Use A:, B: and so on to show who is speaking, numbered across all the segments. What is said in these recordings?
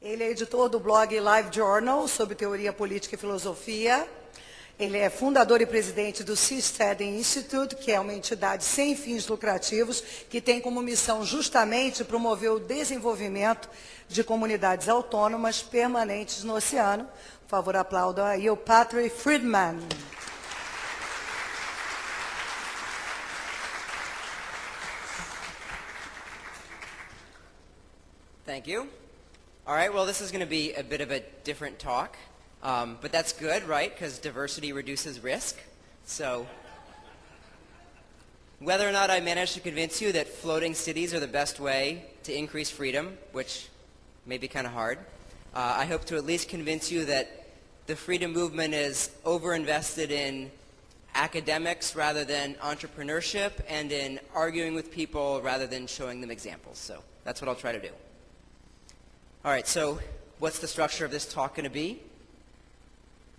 A: Ele é editor do blog Live Journal sobre teoria política e filosofia. Ele é fundador e presidente do Seasteading Institute, que é uma entidade sem fins lucrativos, que tem como missão justamente promover o desenvolvimento de comunidades autônomas permanentes no oceano. Por favor, aplaudam aí o Patri Friedman.
B: Thank you. All right, well, this is going to be a bit of a different talk, but that's good, right, because diversity reduces risk. So whether or not I manage to convince you that floating cities are the best way to increase freedom, which may be kind of hard, I hope to at least convince you that the freedom movement is overinvested in academics rather than entrepreneurship and in arguing with people rather than showing them examples. So that's what I'll try to do. All right, so what's the structure of this talk going to be?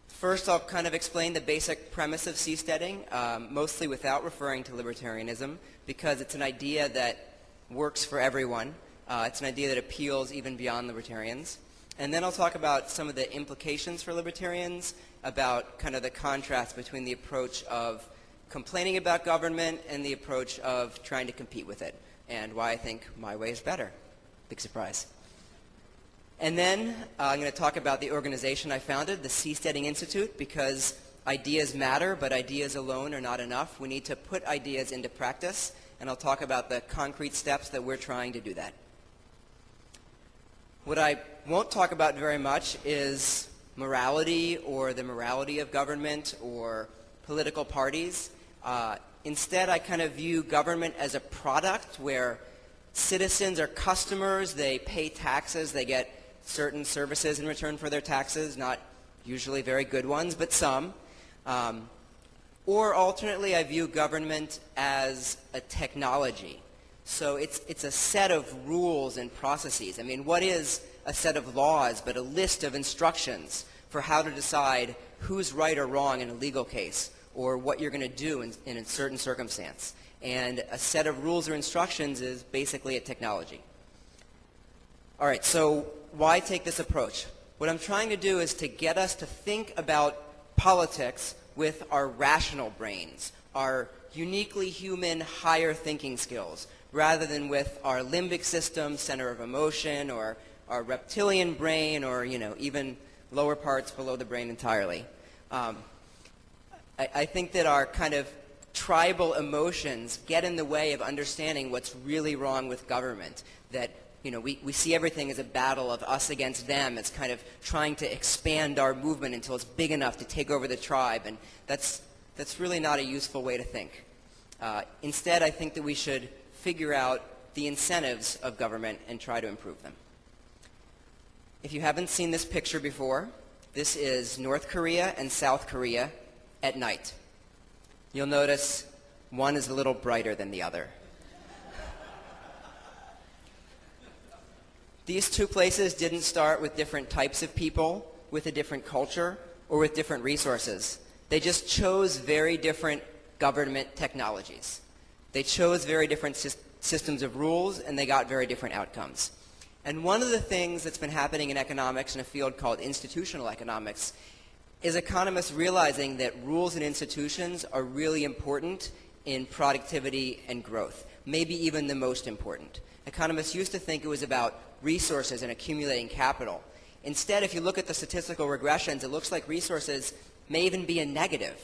B: First, I'll kind of explain the basic premise of seasteading, mostly without referring to libertarianism, because it's an idea that works for everyone. It's an idea that appeals even beyond libertarians. And then I'll talk about some of the implications for libertarians, about kind of the contrast between the approach of complaining about government and the approach of trying to compete with it, and why I think my way is better. Big surprise. And then I'm going to talk about the organization I founded, the Seasteading Institute, because ideas matter, but ideas alone are not enough. We need to put ideas into practice, and I'll talk about the concrete steps that we're trying to do that. What I won't talk about very much is morality or the morality of government or political parties. Instead, I kind of view government as a product where citizens are customers, they pay taxes, they get certain services in return for their taxes, not usually very good ones, but some. Or alternately, I view government as a technology. So it's a set of rules and processes. I mean, what is a set of laws but a list of instructions for how to decide who's right or wrong in a legal case, or what you're going to do in a certain circumstance? And a set of rules or instructions is basically a technology. All right, so why take this approach? What I'm trying to do is to get us to think about politics with our rational brains, our uniquely human higher thinking skills, rather than with our limbic system, center of emotion, or our reptilian brain, or even lower parts below the brain entirely. I think that our kind of tribal emotions get in the way of understanding what's really wrong with government, that we see everything as a battle of us against them. It's kind of trying to expand our movement until it's big enough to take over the tribe, and that's really not a useful way to think. Instead, I think that we should figure out the incentives of government and try to improve them. If you haven't seen this picture before, this is North Korea and South Korea at night. You'll notice one is a little brighter than the other. These two places didn't start with different types of people, with a different culture, or with different resources. They just chose very different government technologies. They chose very different systems of rules, and they got very different outcomes. And one of the things that's been happening in economics in a field called institutional economics is economists realizing that rules and institutions are really important in productivity and growth, maybe even the most important. Economists used to think it was about resources and accumulating capital. Instead, if you look at the statistical regressions, it looks like resources may even be a negative,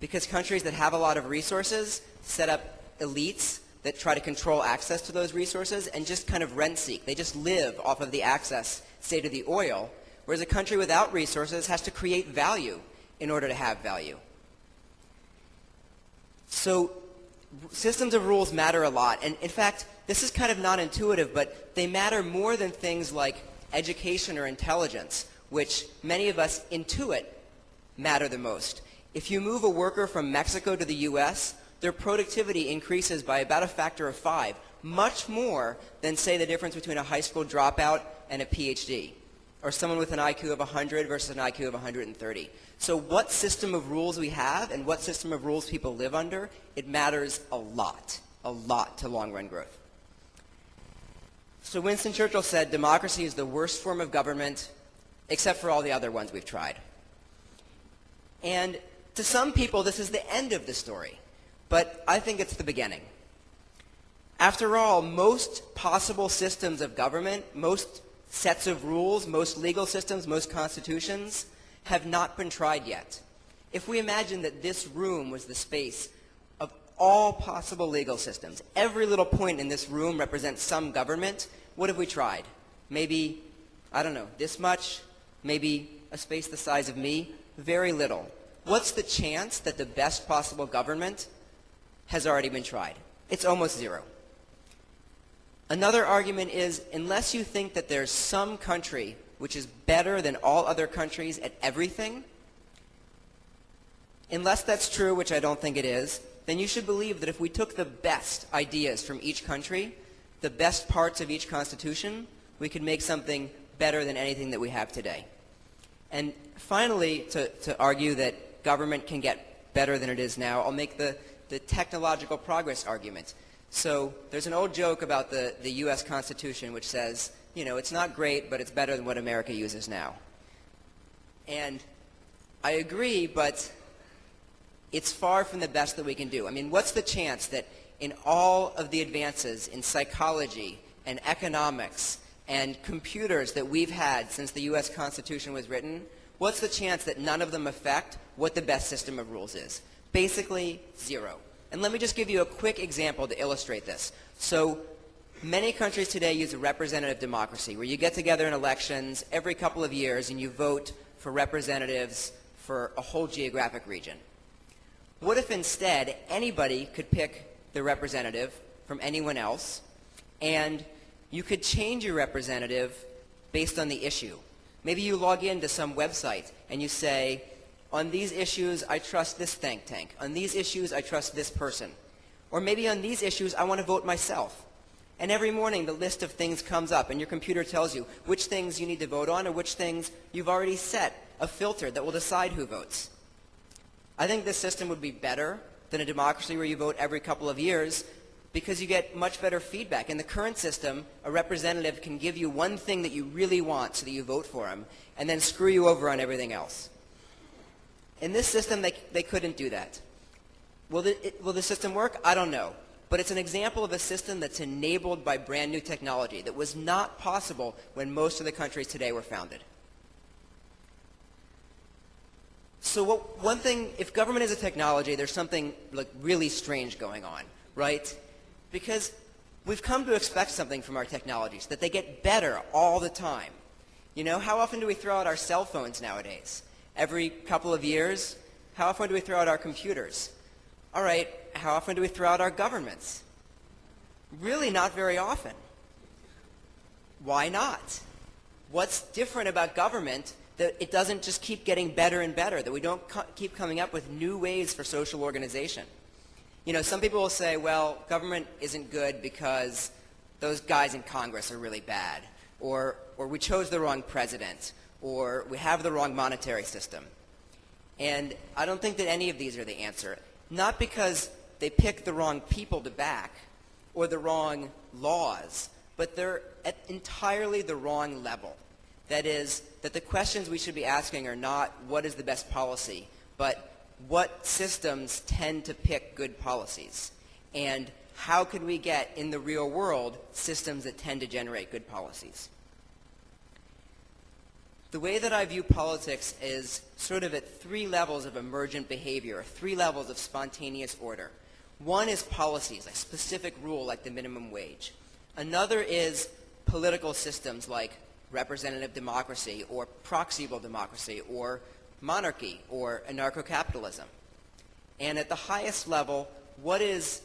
B: because countries that have a lot of resources set up elites that try to control access to those resources and just kind of rent-seek. They just live off of the access, say, to the oil, whereas a country without resources has to create value in order to have value. So systems of rules matter a lot. And in fact, this is kind of non-intuitive, but they matter more than things like education or intelligence, which many of us intuit matter the most. If you move a worker from Mexico to the US, their productivity increases by about a factor of 5, much more than, say, the difference between a high school dropout and a PhD, or someone with an IQ of 100 versus an IQ of 130. So what system of rules we have and what system of rules people live under, it matters a lot to long-run growth. So Winston Churchill said democracy is the worst form of government except for all the other ones we've tried. And to some people, this is the end of the story. But I think it's the beginning. After all, most possible systems of government, most sets of rules, most legal systems, most constitutions have not been tried yet. If we imagine that this room was the space of all possible legal systems, every little point in this room represents some government, what have we tried? Maybe, I don't know, this much? Maybe a space the size of me? Very little. What's the chance that the best possible government has already been tried? It's almost zero. Another argument is, unless you think that there's some country which is better than all other countries at everything, unless that's true, which I don't think it is, then you should believe that if we took the best ideas from each country, the best parts of each constitution, we could make something better than anything that we have today. And finally, to argue that government can get better than it is now, I'll make the technological progress argument. So there's an old joke about the U.S. Constitution which says, you know, it's not great, but it's better than what America uses now. And I agree, but it's far from the best that we can do. I mean, what's the chance that in all of the advances in psychology and economics and computers that we've had since the U.S. Constitution was written, what's the chance that none of them affect what the best system of rules is? Basically, zero. And let me just give you a quick example to illustrate this. So many countries today use a representative democracy where you get together in elections every couple of years and you vote for representatives for a whole geographic region. What if instead anybody could pick their representative from anyone else, and you could change your representative based on the issue? Maybe you log into some website and you say, on these issues, I trust this think tank. On these issues, I trust this person. Or maybe on these issues, I want to vote myself. And every morning, the list of things comes up, and your computer tells you which things you need to vote on or which things you've already set a filter that will decide who votes. I think this system would be better than a democracy where you vote every couple of years because you get much better feedback. In the current system, a representative can give you one thing that you really want so that you vote for him, and then screw you over on everything else. In this system, they couldn't do that. Will the system work? I don't know. But it's an example of a system that's enabled by brand new technology that was not possible when most of the countries today were founded. So one thing, if government is a technology, there's something like really strange going on, right? Because we've come to expect something from our technologies, that they get better all the time. You know, how often do we throw out our cell phones nowadays? Every couple of years? How often do we throw out our computers? All right, how often do we throw out our governments? Really not very often. Why not? What's different about government that it doesn't just keep getting better and better, that we don't keep coming up with new ways for social organization? You know, some people will say, well, government isn't good because those guys in Congress are really bad, or we chose the wrong president, or we have the wrong monetary system. And I don't think that any of these are the answer. Not because they pick the wrong people to back or the wrong laws, but they're at entirely the wrong level. That is, that the questions we should be asking are not what is the best policy, but what systems tend to pick good policies, and how can we get in the real world systems that tend to generate good policies. The way that I view politics is sort of at three levels of emergent behavior, or three levels of spontaneous order. One is policies, a specific rule like the minimum wage. Another is political systems like representative democracy or proxy-able democracy or monarchy or anarcho-capitalism. And at the highest level, what is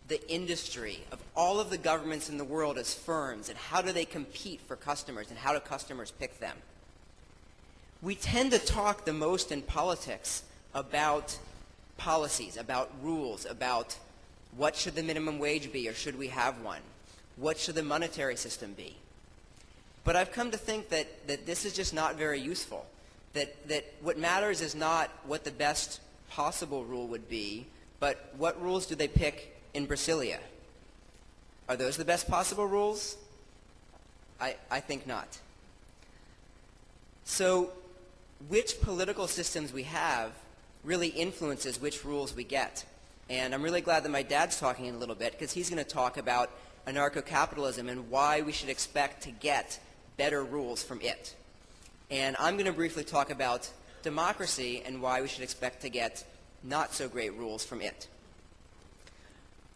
B: the industry of all of the governments in the world as firms, and how do they compete for customers, and how do customers pick them? We tend to talk the most in politics about policies, about rules, about what should the minimum wage be or should we have one? What should the monetary system be? But I've come to think that this is just not very useful. That what matters is not what the best possible rule would be, but what rules do they pick in Brasilia? Are those the best possible rules? I think not. So which political systems we have really influences which rules we get. And I'm really glad that my dad's talking in a little bit, because he's going to talk about anarcho-capitalism and why we should expect to get better rules from it. And I'm going to briefly talk about democracy and why we should expect to get not so great rules from it.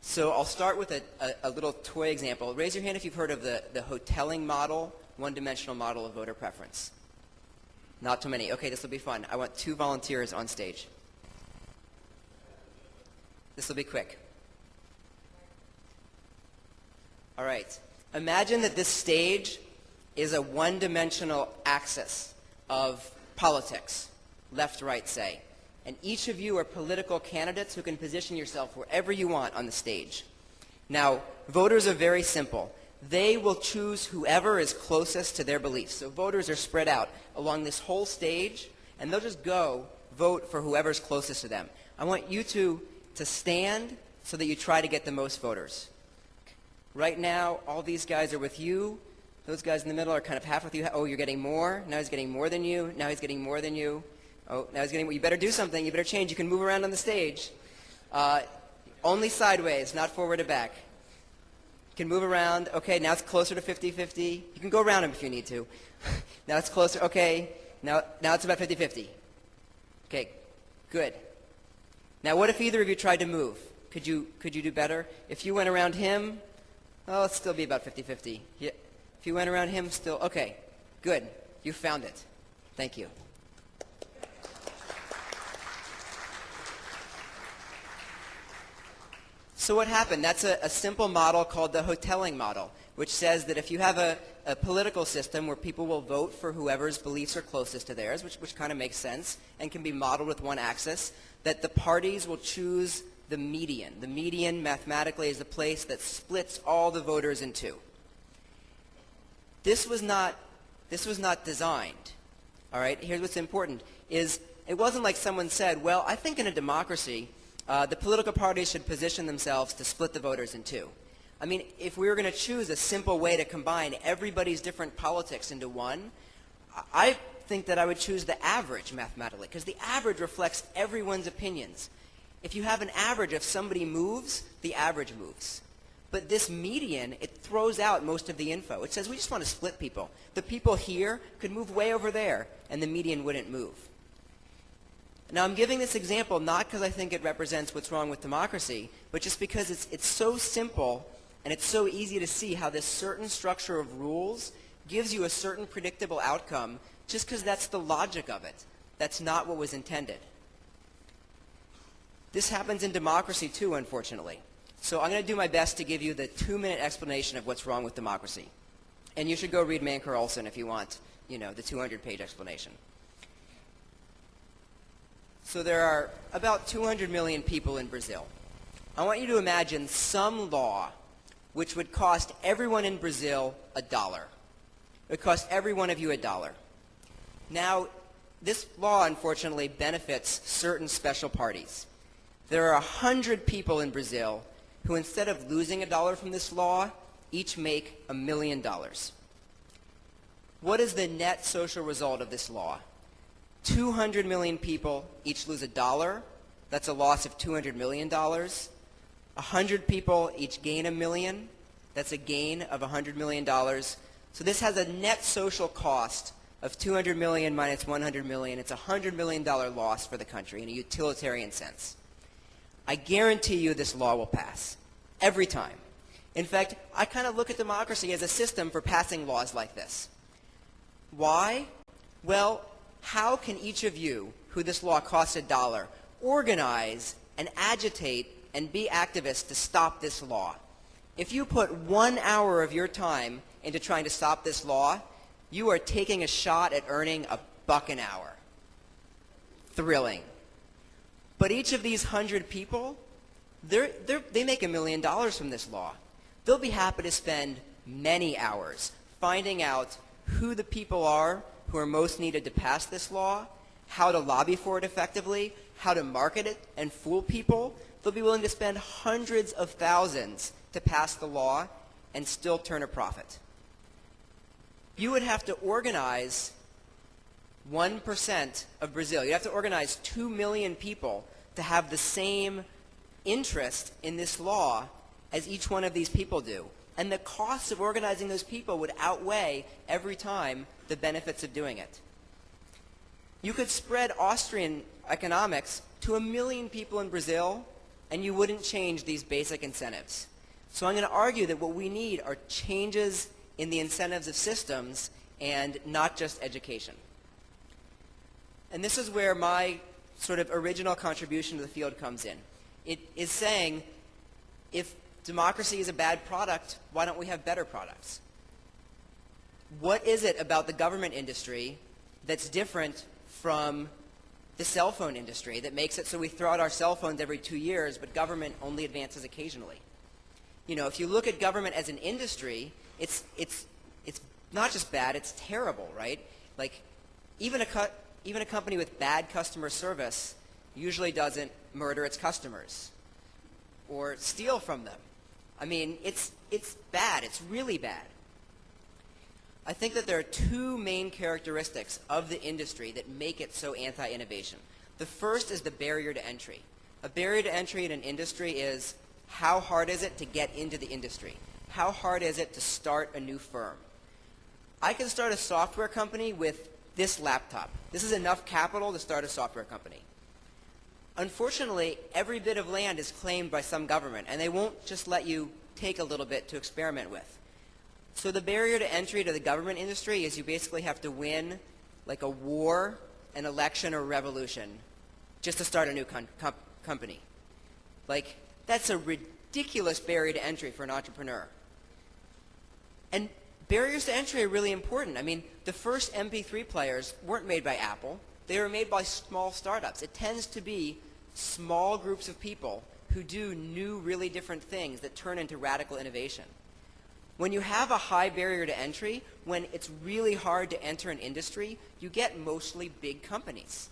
B: So I'll start with a little toy example. Raise your hand if you've heard of the hoteling model, one-dimensional model of voter preference. Not too many. Okay, this will be fun. I want 2 volunteers on stage. This will be quick. All right. Imagine that this stage is a one-dimensional axis of politics, left, right, say. And each of you are political candidates who can position yourself wherever you want on the stage. Now, voters are very simple. They will choose whoever is closest to their beliefs. So voters are spread out along this whole stage, and they'll just go vote for whoever's closest to them. I want you to stand so that you try to get the most voters. Right now, all these guys are with you. Those guys in the middle are kind of half with you. Oh, you're getting more. Now he's getting more than you. Now he's getting more than you. Oh, now he's getting more. You better do something. You better change. You can move around on the stage. Only sideways, not forward or back. You can move around. Okay, now it's closer to 50-50. You can go around him if you need to. Now it's closer. Okay, now it's about 50-50. Okay, good. Now what if either of you tried to move? Could you do better? If you went around him, oh, it'll still be about 50-50. Yeah. If you went around him, still, okay, good. You found it. Thank you. So what happened? That's a simple model called the hoteling model, which says that if you have a political system where people will vote for whoever's beliefs are closest to theirs, which kind of makes sense and can be modeled with one axis, that the parties will choose the median. The median mathematically is the place that splits all the voters in two. This was not designed. All right, here's what's important, is it wasn't like someone said, well, I think in a democracy, the political parties should position themselves to split the voters in two. I mean, if we were going to choose a simple way to combine everybody's different politics into one, I think that I would choose the average mathematically, because the average reflects everyone's opinions. If you have an average, if somebody moves, the average moves. But this median, it throws out most of the info. It says we just want to split people. The people here could move way over there, and the median wouldn't move. Now, I'm giving this example not because I think it represents what's wrong with democracy, but just because it's so simple and it's so easy to see how this certain structure of rules gives you a certain predictable outcome just because that's the logic of it. That's not what was intended. This happens in democracy too, unfortunately. So I'm going to do my best to give you the 2-minute explanation of what's wrong with democracy. And you should go read Manker Olson if you want, the 200-page explanation. So there are about 200 million people in Brazil. I want you to imagine some law which would cost everyone in Brazil $1. It would cost every one of you $1. Now, this law, unfortunately, benefits certain special parties. There are 100 people in Brazil who, instead of losing $1 from this law, each make $1 million. What is the net social result of this law? 200 million people each lose $1. That's a loss of $200 million. 100 people each gain $1 million. That's a gain of $100 million. So this has a net social cost of 200 million minus 100 million. It's a $100 million loss for the country in a utilitarian sense. I guarantee you this law will pass. Every time. In fact, I kind of look at democracy as a system for passing laws like this. Why? Well, how can each of you, who this law costs $1, organize and agitate and be activists to stop this law? If you put 1 hour of your time into trying to stop this law, you are taking a shot at earning $1 an hour. Thrilling. But each of these 100 people, they make $1 million from this law. They'll be happy to spend many hours finding out who the people are who are most needed to pass this law, how to lobby for it effectively, how to market it and fool people. They'll be willing to spend hundreds of thousands to pass the law and still turn a profit. you would have to organize 1% of Brazil. You'd have to organize 2 million people to have the same interest in this law as each one of these people do. And the costs of organizing those people would outweigh every time the benefits of doing it. You could spread Austrian economics to 1 million people in Brazil, and you wouldn't change these basic incentives. So I'm going to argue that what we need are changes in the incentives of systems and not just education. And this is where my sort of original contribution to the field comes in. It is saying, if democracy is a bad product, why don't we have better products? What is it about the government industry that's different from the cell phone industry that makes it so we throw out our cell phones every 2 years, but government only advances occasionally? You know, if you look at government as an industry, it's not just bad, it's terrible, right? Like, even a company with bad customer service usually doesn't murder its customers or steal from them. I mean, it's bad. It's really bad. I think that there are two main characteristics of the industry that make it so anti-innovation. The first is the barrier to entry. A barrier to entry in an industry is, how hard is it to get into the industry? How hard is it to start a new firm? I can start a software company with this laptop. This is enough capital to start a software company. Unfortunately, every bit of land is claimed by some government, and they won't just let you take a little bit to experiment with. So the barrier to entry to the government industry is you basically have to win like a war, an election, or a revolution just to start a new company. Like, that's a ridiculous barrier to entry for an entrepreneur. And barriers to entry are really important. I mean, the first MP3 players weren't made by Apple. They were made by small startups. It tends to be small groups of people who do new, really different things that turn into radical innovation. When you have a high barrier to entry, when it's really hard to enter an industry, you get mostly big companies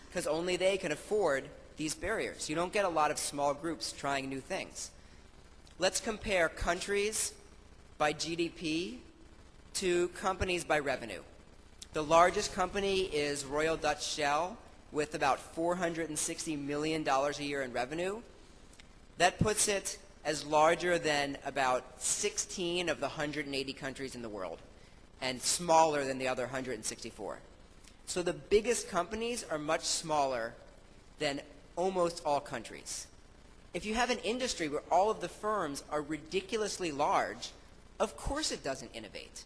B: because only they can afford these barriers. You don't get a lot of small groups trying new things. Let's compare countries by GDP to companies by revenue. The largest company is Royal Dutch Shell with about $460 million a year in revenue. That puts it as larger than about 16 of the 180 countries in the world and smaller than the other 164. So the biggest companies are much smaller than almost all countries. If you have an industry where all of the firms are ridiculously large, of course it doesn't innovate.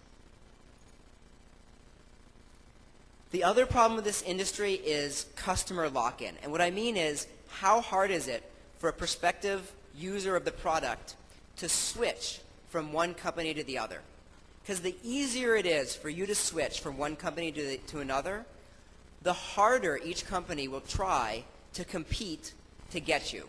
B: The other problem with this industry is customer lock-in. And what I mean is, how hard is it for a prospective user of the product to switch from one company to the other? Because the easier it is for you to switch from one company to another, the harder each company will try to compete to get you.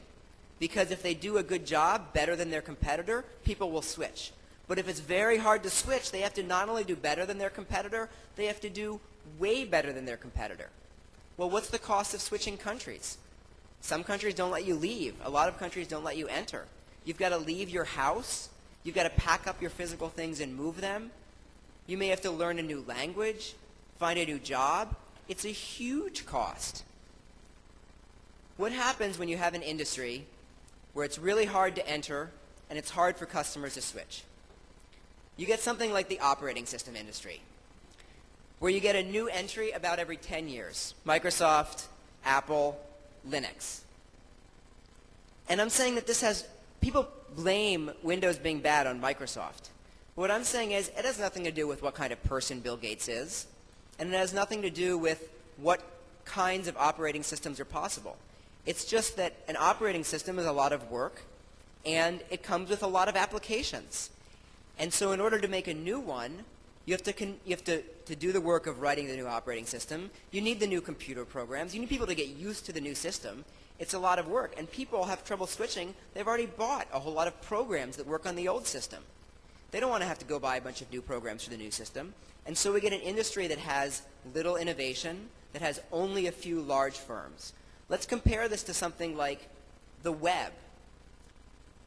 B: Because if they do a good job, better than their competitor, people will switch. But if it's very hard to switch, they have to not only do better than their competitor, they have to do way better than their competitor. Well, what's the cost of switching countries? Some countries don't let you leave. A lot of countries don't let you enter. You've got to leave your house. You've got to pack up your physical things and move them. You may have to learn a new language, find a new job. It's a huge cost. What happens when you have an industry where it's really hard to enter and it's hard for customers to switch? You get something like the operating system industry, where you get a new entry about every 10 years. Microsoft, Apple, Linux. And I'm saying that this has, people blame Windows being bad on Microsoft. What I'm saying is, it has nothing to do with what kind of person Bill Gates is, and it has nothing to do with what kinds of operating systems are possible. It's just that an operating system is a lot of work, and it comes with a lot of applications. And so in order to make a new one, you have to do the work of writing the new operating system. You need the new computer programs. You need people to get used to the new system. It's a lot of work. And people have trouble switching. They've already bought a whole lot of programs that work on the old system. They don't want to have to go buy a bunch of new programs for the new system. And so we get an industry that has little innovation, that has only a few large firms. Let's compare this to something like the web.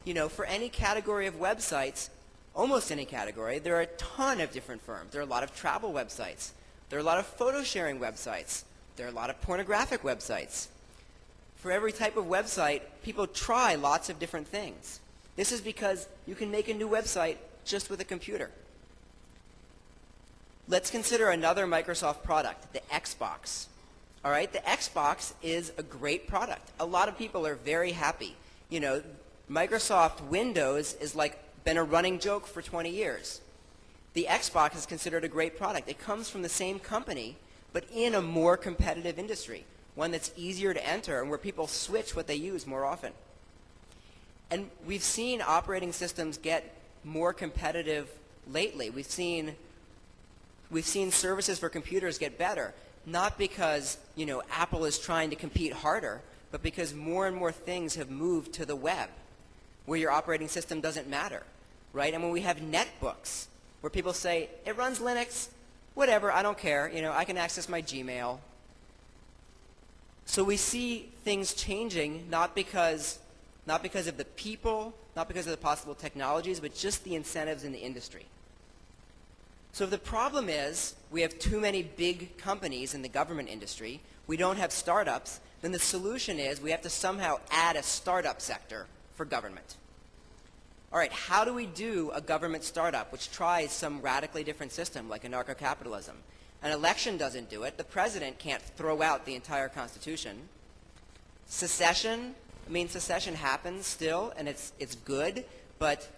B: You know, for any category of websites, almost any category, there are a ton of different firms. There are a lot of travel websites. There are a lot of photo sharing websites. There are a lot of pornographic websites. For every type of website, people try lots of different things. This is because you can make a new website just with a computer. Let's consider another Microsoft product, the Xbox. All right, the Xbox is a great product. A lot of people are very happy. You know, Microsoft Windows is like been a running joke for 20 years. The Xbox is considered a great product. It comes from the same company, but in a more competitive industry, one that's easier to enter and where people switch what they use more often. And we've seen operating systems get more competitive lately. We've seen services for computers get better, not because, you know, Apple is trying to compete harder, but because more and more things have moved to the web, where your operating system doesn't matter, right? And when we have netbooks, where people say, it runs Linux, whatever, I don't care, you know, I can access my Gmail. So we see things changing not because of the people, not because of the possible technologies, but just the incentives in the industry. So if the problem is we have too many big companies in the government industry, we don't have startups, then the solution is we have to somehow add a startup sector for government. All right, how do we do a government startup which tries some radically different system like anarcho-capitalism? An election doesn't do it. The president can't throw out the entire Constitution. Secession, I mean, secession happens still, and it's good, but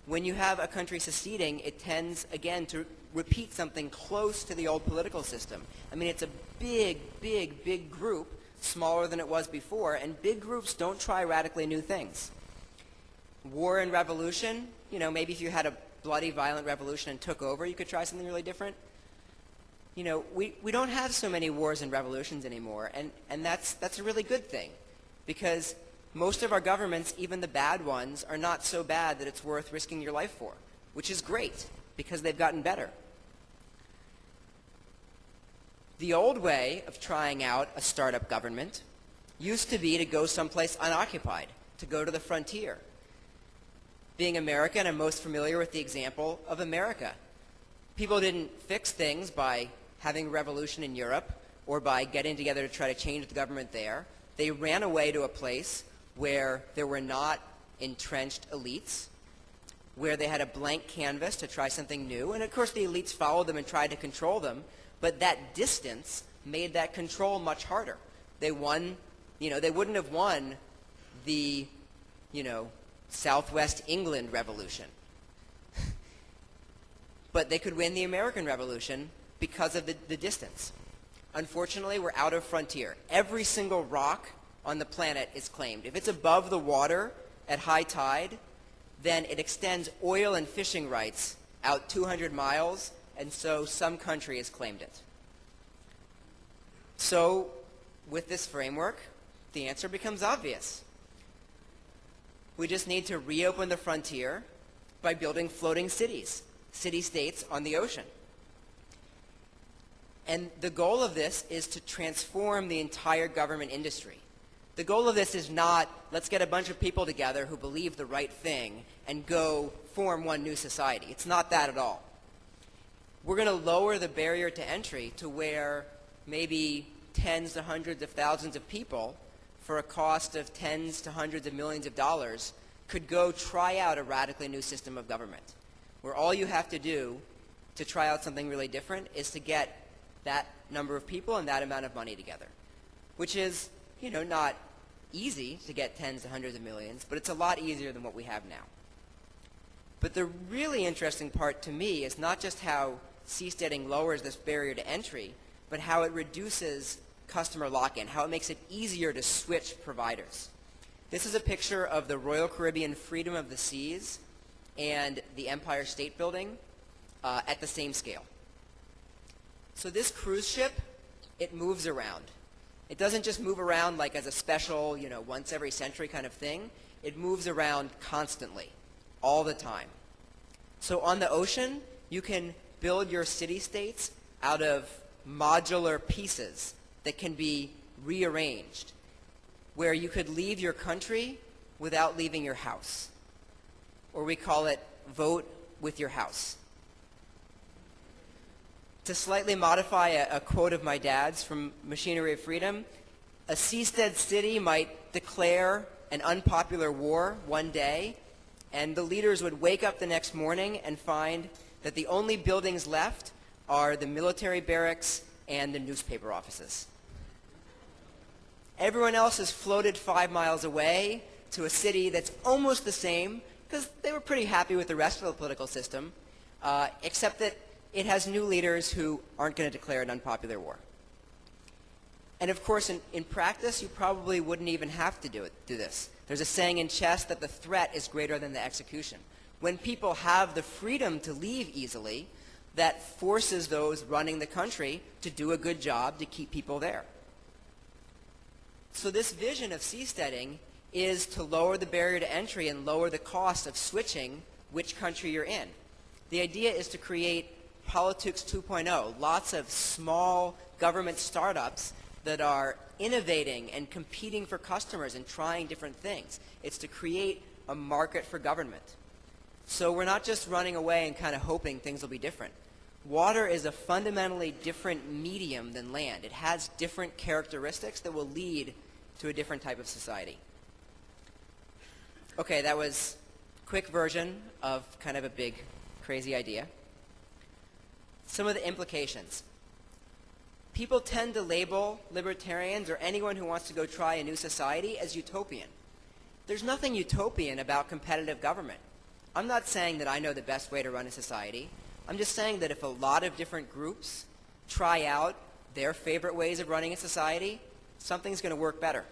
B: when you have a country seceding, it tends, again, to repeat something close to the old political system. I mean, it's a big group, smaller than it was before, and big groups don't try radically new things. War and revolution, you know, maybe if you had a bloody, violent revolution and took over, you could try something really different. You know, we don't have so many wars and revolutions anymore, and that's a really good thing, because most of our governments, even the bad ones, are not so bad that it's worth risking your life for, which is great, because they've gotten better. The old way of trying out a startup government used to be to go someplace unoccupied, to go to the frontier. Being American, I'm most familiar with the example of America. People didn't fix things by having a revolution in Europe or by getting together to try to change the government there. They ran away to a place where there were not entrenched elites, where they had a blank canvas to try something new. And of course the elites followed them and tried to control them, but that distance made that control much harder. They won, you know, they wouldn't have won the, you know, Southwest England Revolution. But they could win the American Revolution because of the distance. Unfortunately, we're out of frontier. Every single rock on the planet is claimed. If it's above the water at high tide, then it extends oil and fishing rights out 200 miles, and so some country has claimed it. So with this framework, the answer becomes obvious. We just need to reopen the frontier by building floating cities, city-states on the ocean. And the goal of this is to transform the entire government industry. The goal of this is not, let's get a bunch of people together who believe the right thing and go form one new society. It's not that at all. We're going to lower the barrier to entry to where maybe tens to hundreds of thousands of people, for a cost of tens to hundreds of millions of dollars, could go try out a radically new system of government, where all you have to do to try out something really different is to get that number of people and that amount of money together, which is, you know, not easy to get tens to hundreds of millions, but it's a lot easier than what we have now. But the really interesting part to me is not just how seasteading lowers this barrier to entry, but how it reduces customer lock-in, how it makes it easier to switch providers. This is a picture of the Royal Caribbean Freedom of the Seas and the Empire State Building at the same scale. So this cruise ship, it moves around. It doesn't just move around like as a special, you know, once every century kind of thing. It moves around constantly, all the time. So on the ocean, you can build your city-states out of modular pieces that can be rearranged, where you could leave your country without leaving your house. Or we call it vote with your house. To slightly modify a quote of my dad's from Machinery of Freedom, a seastead city might declare an unpopular war one day, and the leaders would wake up the next morning and find that the only buildings left are the military barracks and the newspaper offices. Everyone else has floated 5 miles away to a city that's almost the same, because they were pretty happy with the rest of the political system, except that it has new leaders who aren't going to declare an unpopular war. And of course, in practice, you probably wouldn't even have to do this. There's a saying in chess that the threat is greater than the execution. When people have the freedom to leave easily, that forces those running the country to do a good job to keep people there. So this vision of seasteading is to lower the barrier to entry and lower the cost of switching which country you're in. The idea is to create Politics 2.0, lots of small government startups that are innovating and competing for customers and trying different things. It's to create a market for government. So we're not just running away and kind of hoping things will be different. Water is a fundamentally different medium than land. It has different characteristics that will lead to a different type of society. Okay, that was a quick version of kind of a big, crazy idea. Some of the implications. People tend to label libertarians or anyone who wants to go try a new society as utopian. There's nothing utopian about competitive government. I'm not saying that I know the best way to run a society. I'm just saying that if a lot of different groups try out their favorite ways of running a society, something's going to work better.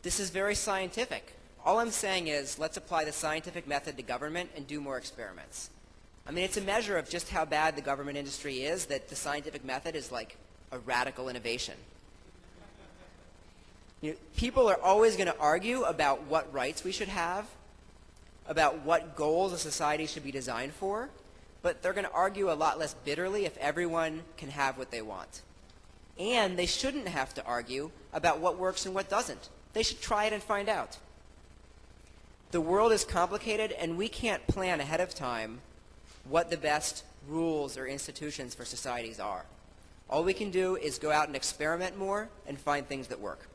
B: This is very scientific. All I'm saying is let's apply the scientific method to government and do more experiments. I mean, it's a measure of just how bad the government industry is that the scientific method is like a radical innovation. You know, people are always going to argue about what rights we should have, about what goals a society should be designed for, but they're going to argue a lot less bitterly if everyone can have what they want. And they shouldn't have to argue about what works and what doesn't. They should try it and find out. The world is complicated, and we can't plan ahead of time what the best rules or institutions for societies are. All we can do is go out and experiment more and find things that work.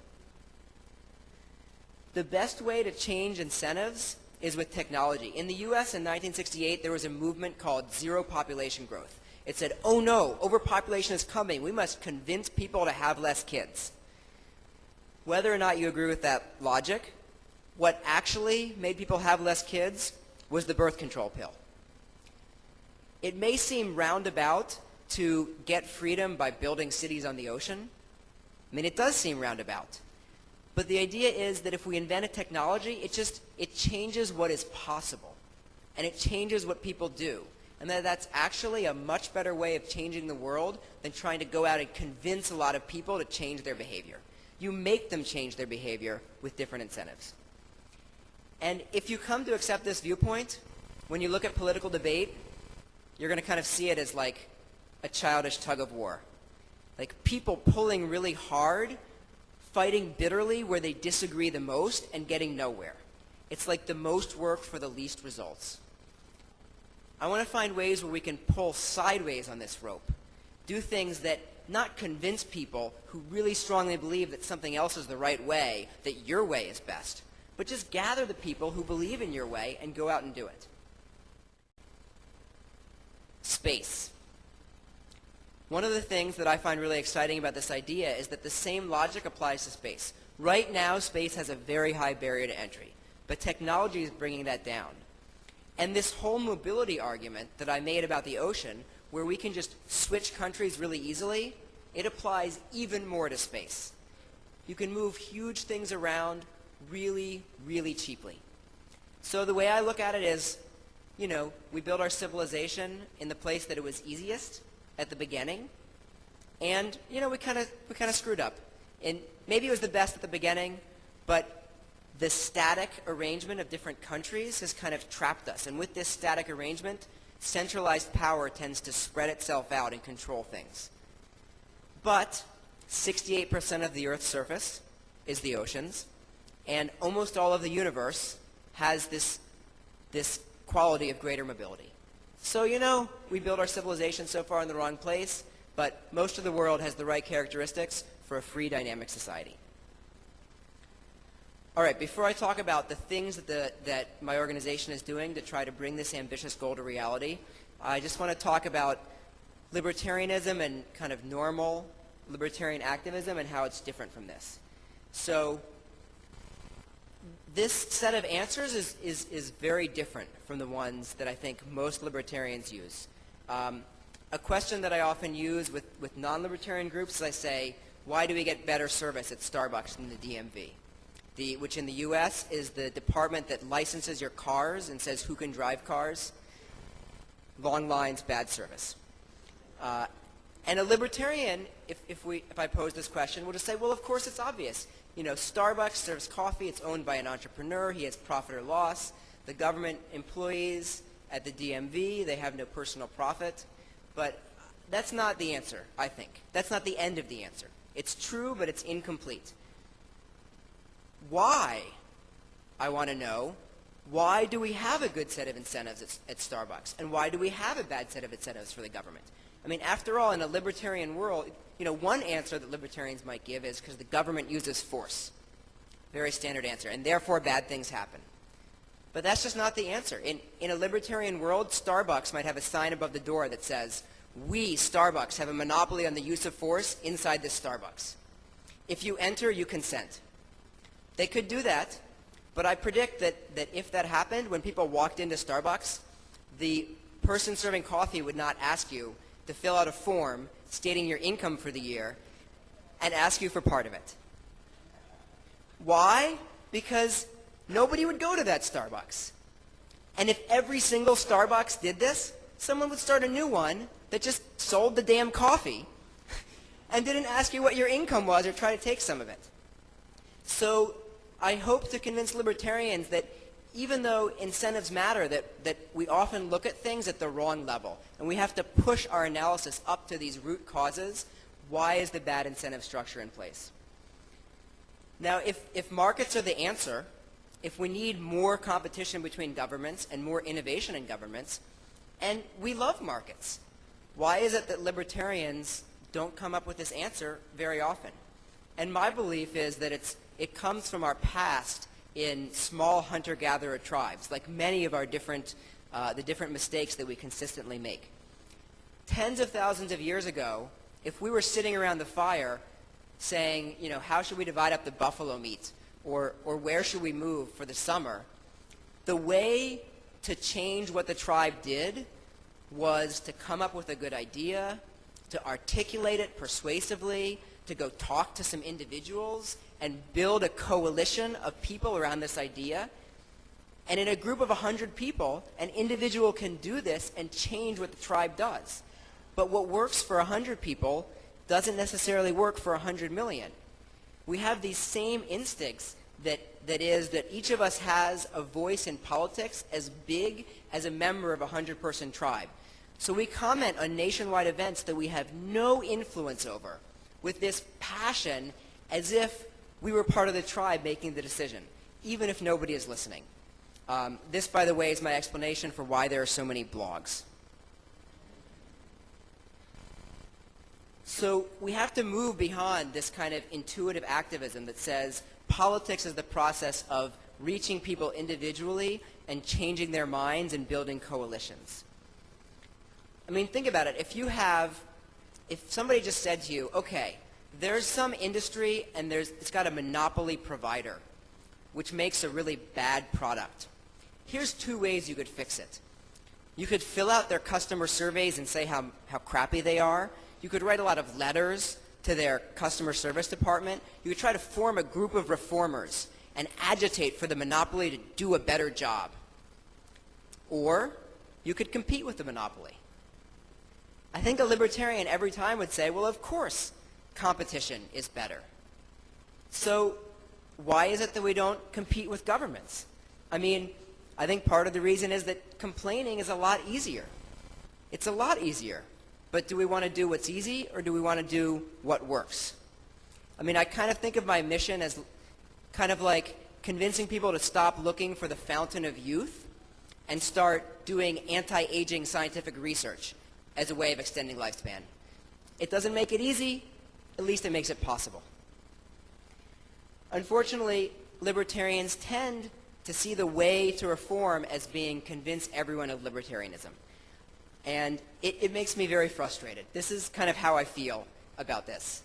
B: The best way to change incentives is with technology. In the US in 1968, there was a movement called zero population growth. It said, oh no, overpopulation is coming. We must convince people to have less kids. Whether or not you agree with that logic, what actually made people have less kids was the birth control pill. It may seem roundabout to get freedom by building cities on the ocean. I mean, it does seem roundabout. But the idea is that if we invent a technology, it changes what is possible. And it changes what people do. And that's actually a much better way of changing the world than trying to go out and convince a lot of people to change their behavior. You make them change their behavior with different incentives. And if you come to accept this viewpoint, when you look at political debate, you're going to kind of see it as like a childish tug of war. Like people pulling really hard, fighting bitterly where they disagree the most and getting nowhere. It's like the most work for the least results. I want to find ways where we can pull sideways on this rope. Do things that not convince people who really strongly believe that something else is the right way, that your way is best, but just gather the people who believe in your way and go out and do it. Space. One of the things that I find really exciting about this idea is that the same logic applies to space. Right now, space has a very high barrier to entry, but technology is bringing that down. And this whole mobility argument that I made about the ocean, where we can just switch countries really easily, it applies even more to space. You can move huge things around really, really cheaply. So the way I look at it is, you know, we built our civilization in the place that it was easiest at the beginning, and you know, we kind of screwed up. And maybe it was the best at the beginning, but the static arrangement of different countries has kind of trapped us. And with this static arrangement, centralized power tends to spread itself out and control things. But 68% of the Earth's surface is the oceans, and almost all of the universe has this quality of greater mobility. So, you know, we build our civilization so far in the wrong place, but most of the world has the right characteristics for a free, dynamic society. All right, before I talk about the things that my organization is doing to try to bring this ambitious goal to reality, I just want to talk about libertarianism and kind of normal libertarian activism and how it's different from this. So this set of answers is very different from the ones that I think most libertarians use. A question that I often use with non-libertarian groups is I say, why do we get better service at Starbucks than the DMV? Which in the US is the department that licenses your cars and says who can drive cars. Long lines, bad service. And a libertarian, if I pose this question, will just say, well, of course it's obvious. You know, Starbucks serves coffee. It's owned by an entrepreneur. He has profit or loss. The government employees at the DMV, they have no personal profit. But that's not the answer, I think. That's not the end of the answer. It's true, but it's incomplete. Why, I want to know, why do we have a good set of incentives at Starbucks? And why do we have a bad set of incentives for the government? I mean, after all, in a libertarian world, you know, one answer that libertarians might give is because the government uses force. Very standard answer. And therefore, bad things happen. But that's just not the answer. In a libertarian world, Starbucks might have a sign above the door that says, we, Starbucks, have a monopoly on the use of force inside this Starbucks. If you enter, you consent. They could do that, but I predict that if that happened, when people walked into Starbucks, the person serving coffee would not ask you to fill out a form stating your income for the year and ask you for part of it. Why? Because nobody would go to that Starbucks. And if every single Starbucks did this, someone would start a new one that just sold the damn coffee and didn't ask you what your income was or try to take some of it. So I hope to convince libertarians that even though incentives matter, that we often look at things at the wrong level. And we have to push our analysis up to these root causes. Why is the bad incentive structure in place? Now, if markets are the answer, if we need more competition between governments and more innovation in governments, and we love markets, why is it that libertarians don't come up with this answer very often? And my belief is that it comes from our past in small hunter-gatherer tribes, like many of our the different mistakes that we consistently make. Tens of thousands of years ago, if we were sitting around the fire saying, you know, how should we divide up the buffalo meat, or where should we move for the summer, the way to change what the tribe did was to come up with a good idea, to articulate it persuasively, to go talk to some individuals and build a coalition of people around this idea. And in a group of 100 people, an individual can do this and change what the tribe does. But what works for 100 people doesn't necessarily work for 100 million. We have these same instincts that each of us has a voice in politics as big as a member of a 100-person tribe. So we comment on nationwide events that we have no influence over with this passion as if we were part of the tribe making the decision, even if nobody is listening. This, by the way, is my explanation for why there are so many blogs. So we have to move beyond this kind of intuitive activism that says politics is the process of reaching people individually and changing their minds and building coalitions. I mean, think about it. If somebody just said to you, okay, there's some industry and it's got a monopoly provider, which makes a really bad product. Here's two ways you could fix it. You could fill out their customer surveys and say how crappy they are. You could write a lot of letters to their customer service department. You could try to form a group of reformers and agitate for the monopoly to do a better job. Or you could compete with the monopoly. I think a libertarian every time would say, well, of course, competition is better. So why is it that we don't compete with governments? I mean, I think part of the reason is that complaining is a lot easier. It's a lot easier. But do we want to do what's easy, or do we want to do what works? I mean, I kind of think of my mission as kind of like convincing people to stop looking for the fountain of youth and start doing anti-aging scientific research as a way of extending lifespan. It doesn't make it easy, at least it makes it possible. Unfortunately, libertarians tend to see the way to reform as being convince everyone of libertarianism. And it makes me very frustrated. This is kind of how I feel about this.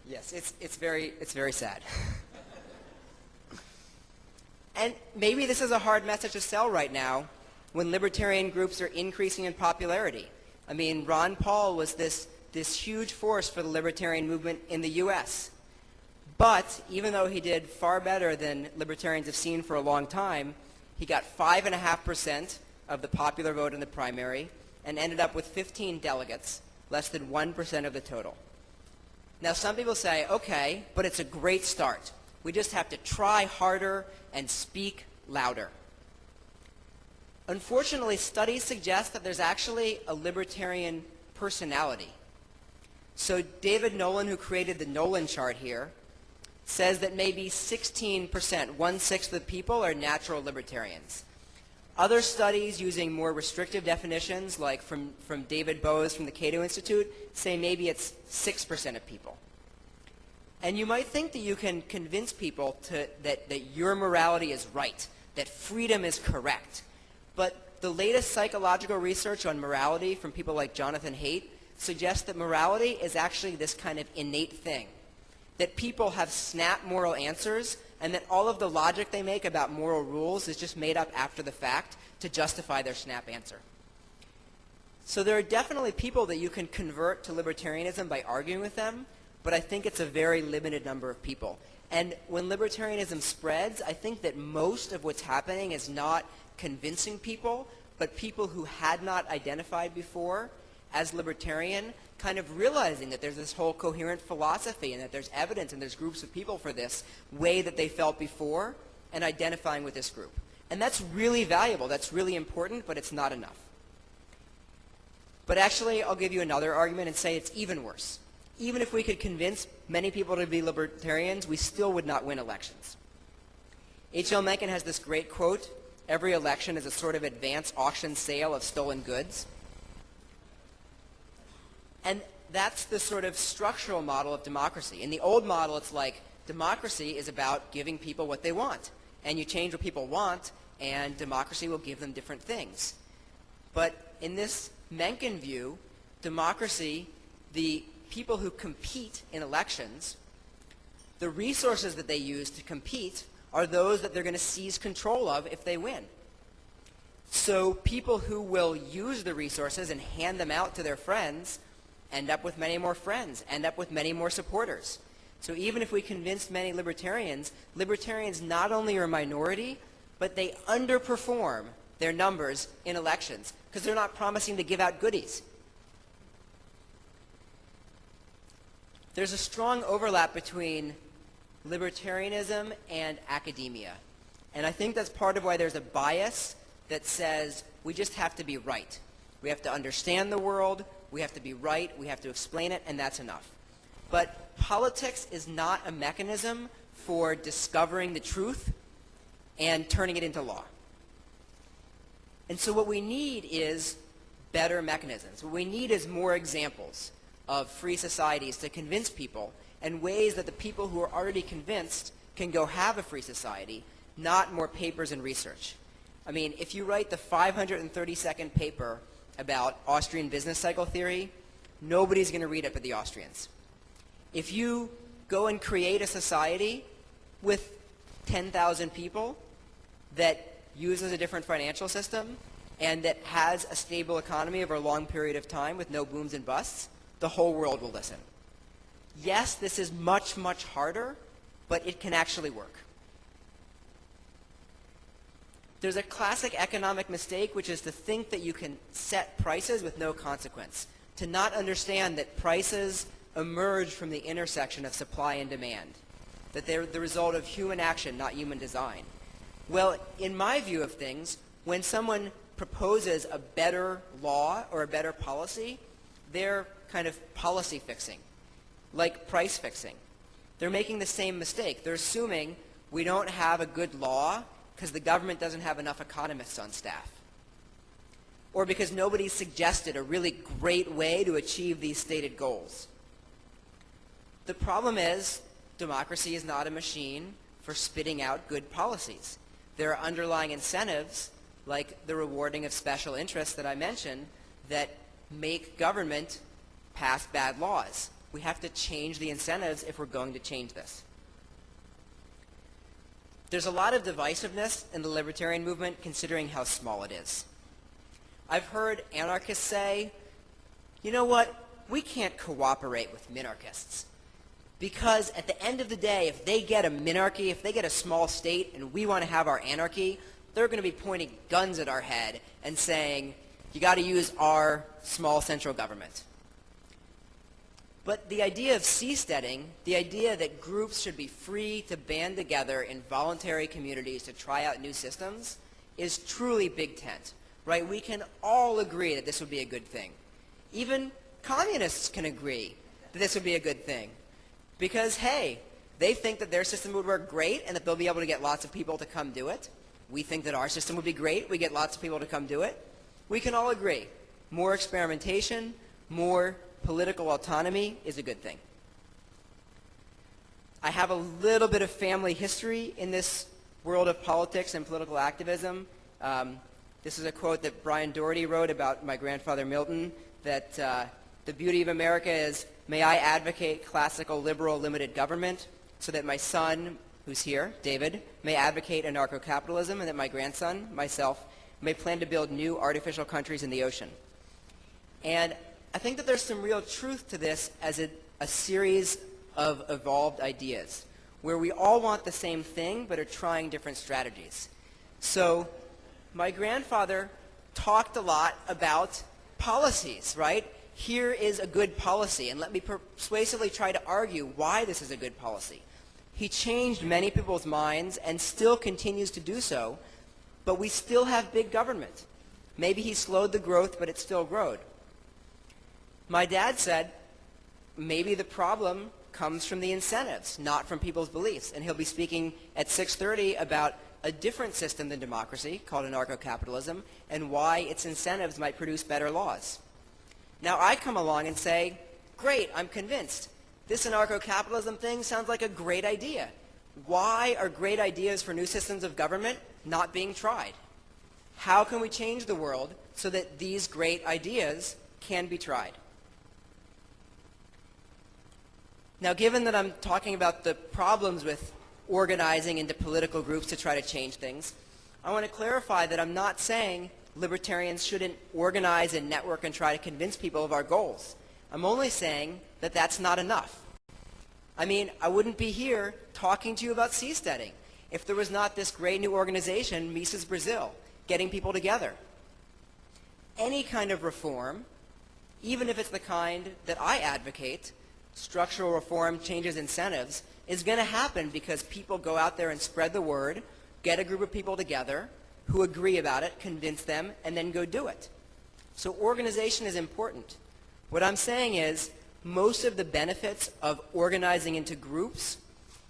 B: Yes, it's very sad. And maybe this is a hard message to sell right now when libertarian groups are increasing in popularity. I mean, Ron Paul was this huge force for the libertarian movement in the US. But even though he did far better than libertarians have seen for a long time, he got 5.5% of the popular vote in the primary and ended up with 15 delegates, less than 1% of the total. Now, some people say, okay, but it's a great start. We just have to try harder and speak louder. Unfortunately, studies suggest that there's actually a libertarian personality. So David Nolan, who created the Nolan chart here, says that maybe 16%, 1/6 of the people are natural libertarians. Other studies using more restrictive definitions, like from David Bowes from the Cato Institute, say maybe it's 6% of people. And you might think that you can convince people that your morality is right, that freedom is correct. But the latest psychological research on morality from people like Jonathan Haidt suggests that morality is actually this kind of innate thing, that people have snap moral answers, and that all of the logic they make about moral rules is just made up after the fact to justify their snap answer. So there are definitely people that you can convert to libertarianism by arguing with them, but I think it's a very limited number of people. And when libertarianism spreads, I think that most of what's happening is not convincing people, but people who had not identified before as libertarian kind of realizing that there's this whole coherent philosophy and that there's evidence and there's groups of people for this way that they felt before and identifying with this group. And that's really valuable. That's really important, but it's not enough. But actually, I'll give you another argument and say it's even worse. Even if we could convince many people to be libertarians, we still would not win elections. H.L. Mencken has this great quote, "Every election is a sort of advance auction sale of stolen goods." And that's the sort of structural model of democracy. In the old model, it's like democracy is about giving people what they want. And you change what people want, and democracy will give them different things. But in this Mencken view, democracy, the people who compete in elections, the resources that they use to compete are those that they're going to seize control of if they win. So people who will use the resources and hand them out to their friends end up with many more friends, end up with many more supporters. So even if we convinced many libertarians, libertarians not only are a minority, but they underperform their numbers in elections because they're not promising to give out goodies. There's a strong overlap between libertarianism and academia. And I think that's part of why there's a bias that says we just have to be right. We have to understand the world, we have to be right, we have to explain it, and that's enough. But politics is not a mechanism for discovering the truth and turning it into law. And so what we need is better mechanisms. What we need is more examples of free societies to convince people and ways that the people who are already convinced can go have a free society, not more papers and research. I mean, if you write the 532nd paper about Austrian business cycle theory, nobody's going to read it but the Austrians. If you go and create a society with 10,000 people that uses a different financial system and that has a stable economy over a long period of time with no booms and busts, the whole world will listen. Yes, this is much, much harder, but it can actually work. There's a classic economic mistake, which is to think that you can set prices with no consequence, to not understand that prices emerge from the intersection of supply and demand, that they're the result of human action, not human design. Well, in my view of things, when someone proposes a better law or a better policy, they're kind of policy fixing, like price fixing. They're making the same mistake. They're assuming we don't have a good law because the government doesn't have enough economists on staff, or because nobody suggested a really great way to achieve these stated goals. The problem is democracy is not a machine for spitting out good policies. There are underlying incentives, like the rewarding of special interests that I mentioned, that make government pass bad laws. We have to change the incentives if we're going to change this. There's a lot of divisiveness in the libertarian movement considering how small it is. I've heard anarchists say, you know what, we can't cooperate with minarchists. Because at the end of the day, if they get a minarchy, if they get a small state and we want to have our anarchy, they're going to be pointing guns at our head and saying, you got to use our small central government. But the idea of seasteading, the idea that groups should be free to band together in voluntary communities to try out new systems, is truly big tent, right? We can all agree that this would be a good thing. Even communists can agree that this would be a good thing. Because, hey, they think that their system would work great and that they'll be able to get lots of people to come do it. We think that our system would be great. We get lots of people to come do it. We can all agree. More experimentation, more political autonomy is a good thing. I have a little bit of family history in this world of politics and political activism. This is a quote that Brian Doherty wrote about my grandfather Milton, that the beauty of America is, may I advocate classical liberal limited government so that my son, who's here, David, may advocate anarcho-capitalism, and that my grandson, myself, may plan to build new artificial countries in the ocean. And I think that there's some real truth to this as a series of evolved ideas, where we all want the same thing but are trying different strategies. So my grandfather talked a lot about policies, right? Here is a good policy, and let me persuasively try to argue why this is a good policy. He changed many people's minds and still continues to do so, but we still have big government. Maybe he slowed the growth, but it still growed. My dad said, maybe the problem comes from the incentives, not from people's beliefs. And he'll be speaking at 6:30 about a different system than democracy, called anarcho-capitalism, and why its incentives might produce better laws. Now I come along and say, great, I'm convinced. This anarcho-capitalism thing sounds like a great idea. Why are great ideas for new systems of government not being tried? How can we change the world so that these great ideas can be tried? Now, given that I'm talking about the problems with organizing into political groups to try to change things, I want to clarify that I'm not saying libertarians shouldn't organize and network and try to convince people of our goals. I'm only saying that that's not enough. I mean, I wouldn't be here talking to you about seasteading if there was not this great new organization, Mises Brasil, getting people together. Any kind of reform, even if it's the kind that I advocate, structural reform changes incentives, is going to happen because people go out there and spread the word, get a group of people together who agree about it, convince them, and then go do it. So organization is important. What I'm saying is most of the benefits of organizing into groups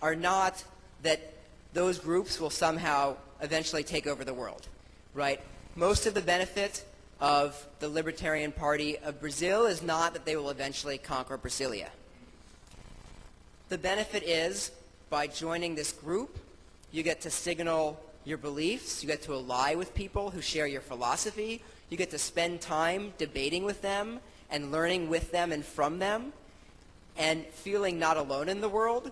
B: are not that those groups will somehow eventually take over the world, right? Most of the benefit of the Libertarian Party of Brazil is not that they will eventually conquer Brasilia. The benefit is, by joining this group, you get to signal your beliefs, you get to ally with people who share your philosophy, you get to spend time debating with them and learning with them and from them, and feeling not alone in the world.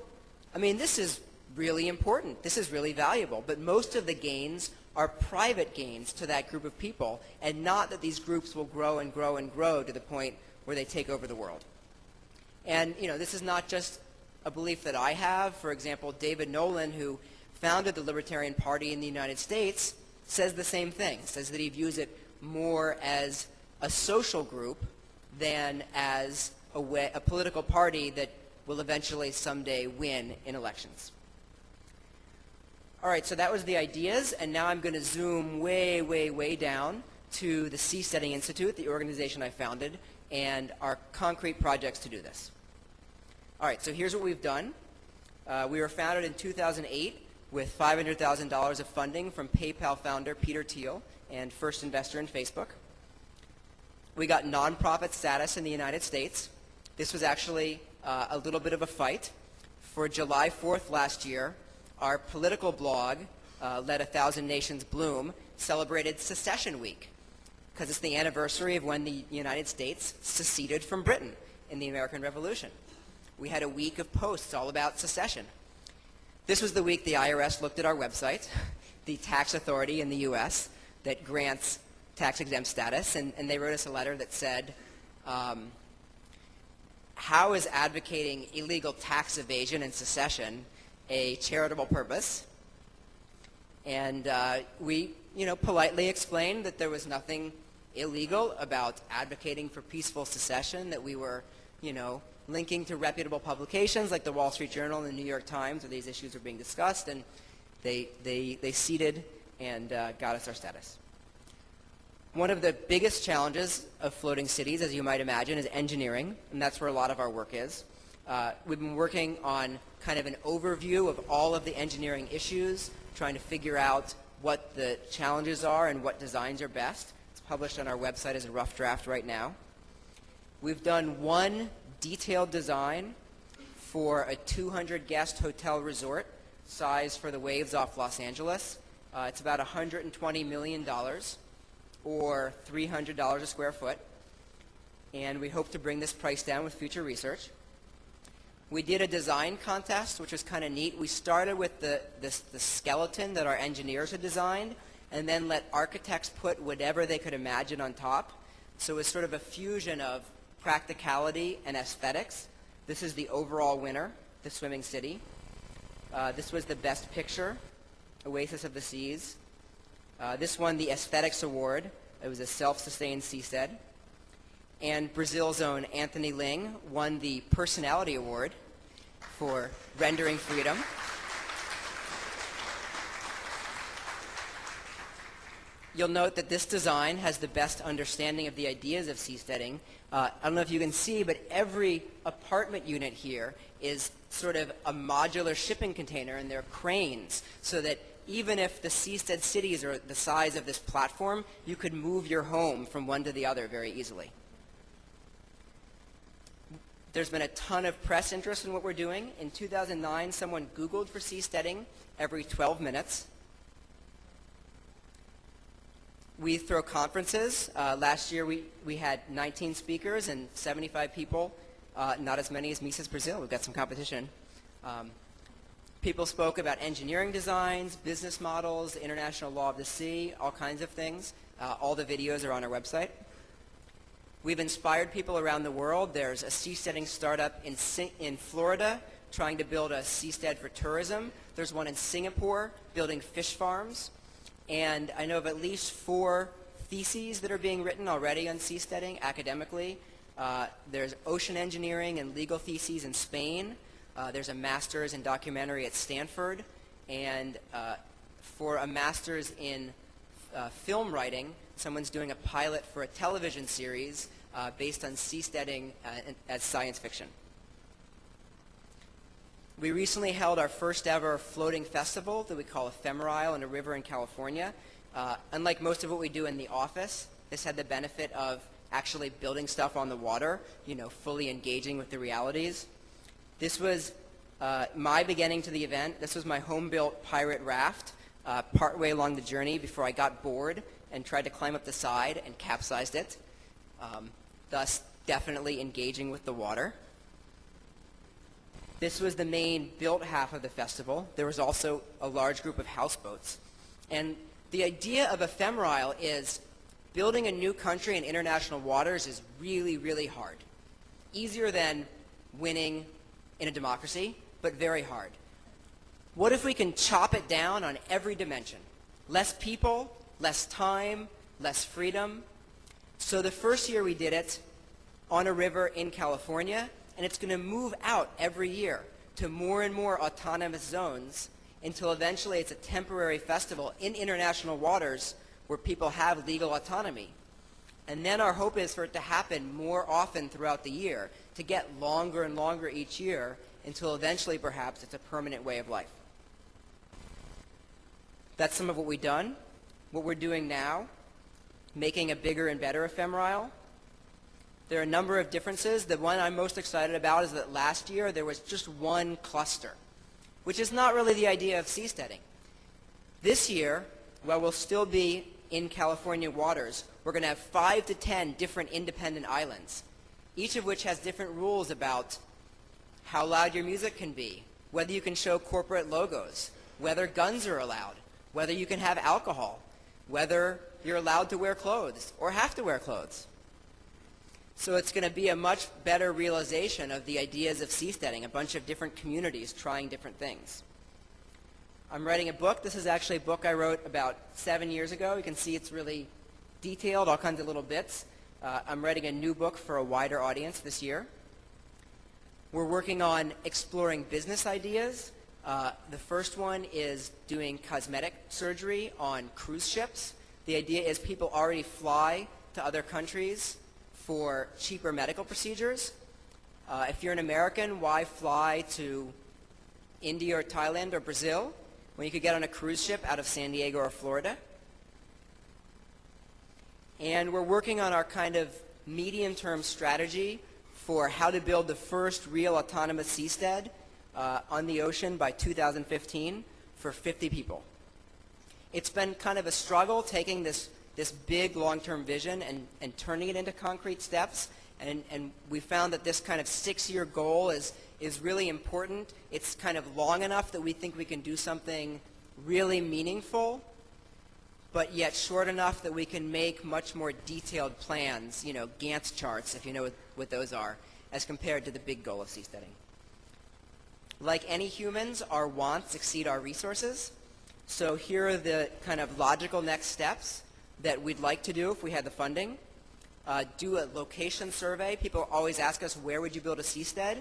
B: I mean, this is really important. This is really valuable. But most of the gains are private gains to that group of people, and not that these groups will grow and grow and grow to the point where they take over the world. And, you know, this is not just a belief that I have. For example, David Nolan, who founded the Libertarian Party in the United States, says the same thing, says that he views it more as a social group than as a political party that will eventually someday win in elections. All right, so that was the ideas, and now I'm going to zoom way, way, way down to the Seasteading Institute, the organization I founded, and our concrete projects to do this. All right, so here's what we've done. We were founded in 2008 with $500,000 of funding from PayPal founder Peter Thiel and first investor in Facebook. We got nonprofit status in the United States. This was actually a little bit of a fight. For July 4th last year, our political blog, Let 1,000 Nations Bloom, celebrated Secession Week because it's the anniversary of when the United States seceded from Britain in the American Revolution. We had a week of posts all about secession. This was the week the IRS looked at our website, the tax authority in the U.S. that grants tax-exempt status, and they wrote us a letter that said, how is advocating illegal tax evasion and secession a charitable purpose? And we, politely explained that there was nothing illegal about advocating for peaceful secession, that we were, linking to reputable publications like the Wall Street Journal and the New York Times where these issues were being discussed, and they ceded and got us our status. One of the biggest challenges of floating cities, as you might imagine, is engineering, and that's where a lot of our work is. We've been working on kind of an overview of all of the engineering issues, trying to figure out what the challenges are and what designs are best. It's published on our website as a rough draft right now. We've done one detailed design for a 200-guest hotel resort, size for the waves off Los Angeles. It's about $120 million, or $300 a square foot, and we hope to bring this price down with future research. We did a design contest, which was kind of neat. We started with the skeleton that our engineers had designed, and then let architects put whatever they could imagine on top. So it was sort of a fusion of practicality and aesthetics. This is the overall winner, the Swimming City. This was the Best Picture, Oasis of the Seas. This won the Aesthetics Award. It was a self-sustained seastead. And Brazil's own Anthony Ling won the Personality Award for rendering freedom. You'll note that this design has the best understanding of the ideas of seasteading. I don't know if you can see, but every apartment unit here is sort of a modular shipping container, and there are cranes, so that even if the seastead cities are the size of this platform, you could move your home from one to the other very easily. There's been a ton of press interest in what we're doing. In 2009, someone Googled for seasteading every 12 minutes. We throw conferences. Last year we had 19 speakers and 75 people, not as many as Mises Brazil. We've got some competition. People spoke about engineering designs, business models, international law of the sea, all kinds of things. All the videos are on our website. We've inspired people around the world. There's a seasteading startup in Florida trying to build a seastead for tourism. There's one in Singapore building fish farms. And I know of at least 4 theses that are being written already on seasteading academically. There's ocean engineering and legal theses in Spain. There's a master's in documentary at Stanford. And for a master's in film writing, someone's doing a pilot for a television series based on seasteading as science fiction. We recently held our first ever floating festival that we call Ephemerile in a river in California. Unlike most of what we do in the office, this had the benefit of actually building stuff on the water, fully engaging with the realities. This was my beginning to the event. This was my home-built pirate raft partway along the journey before I got bored and tried to climb up the side and capsized it, thus definitely engaging with the water. This was the main built half of the festival. There was also a large group of houseboats. And the idea of Ephemerile is building a new country in international waters is really, really hard. Easier than winning in a democracy, but very hard. What if we can chop it down on every dimension? Less people, less time, less freedom. So the first year we did it on a river in California, and it's going to move out every year to more and more autonomous zones until eventually it's a temporary festival in international waters where people have legal autonomy. And then our hope is for it to happen more often throughout the year, to get longer and longer each year until eventually perhaps it's a permanent way of life. That's some of what we've done. What we're doing now, making a bigger and better ephemeral. There are a number of differences. The one I'm most excited about is that last year there was just one cluster, which is not really the idea of seasteading. This year, while we'll still be in California waters, we're going to have 5 to 10 different independent islands, each of which has different rules about how loud your music can be, whether you can show corporate logos, whether guns are allowed, whether you can have alcohol, whether you're allowed to wear clothes or have to wear clothes. So it's going to be a much better realization of the ideas of seasteading, a bunch of different communities trying different things. I'm writing a book. This is actually a book I wrote about 7 years ago. You can see it's really detailed, all kinds of little bits. I'm writing a new book for a wider audience this year. We're working on exploring business ideas. The first one is doing cosmetic surgery on cruise ships. The idea is people already fly to other countries for cheaper medical procedures. If you're an American, why fly to India or Thailand or Brazil when you could get on a cruise ship out of San Diego or Florida? And we're working on our kind of medium-term strategy for how to build the first real autonomous seastead on the ocean by 2015 for 50 people. It's been kind of a struggle taking this big long-term vision and turning it into concrete steps. And we found that this kind of 6-year goal is really important. It's kind of long enough that we think we can do something really meaningful, but yet short enough that we can make much more detailed plans, you know, Gantt charts, if you know what those are, as compared to the big goal of seasteading. Like any humans, our wants exceed our resources. So here are the kind of logical next steps that we'd like to do if we had the funding. Do a location survey. People always ask us, where would you build a seastead?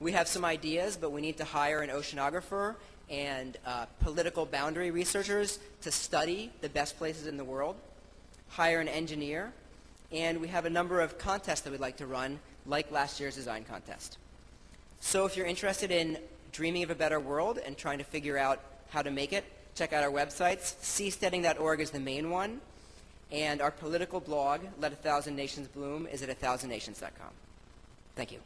B: We have some ideas, but we need to hire an oceanographer and political boundary researchers to study the best places in the world, hire an engineer, and we have a number of contests that we'd like to run, like last year's design contest. So if you're interested in dreaming of a better world and trying to figure out how to make it, check out our websites. Seasteading.org is the main one, and our political blog, Let 1,000 Nations Bloom, is at 1000nations.com. Thank you.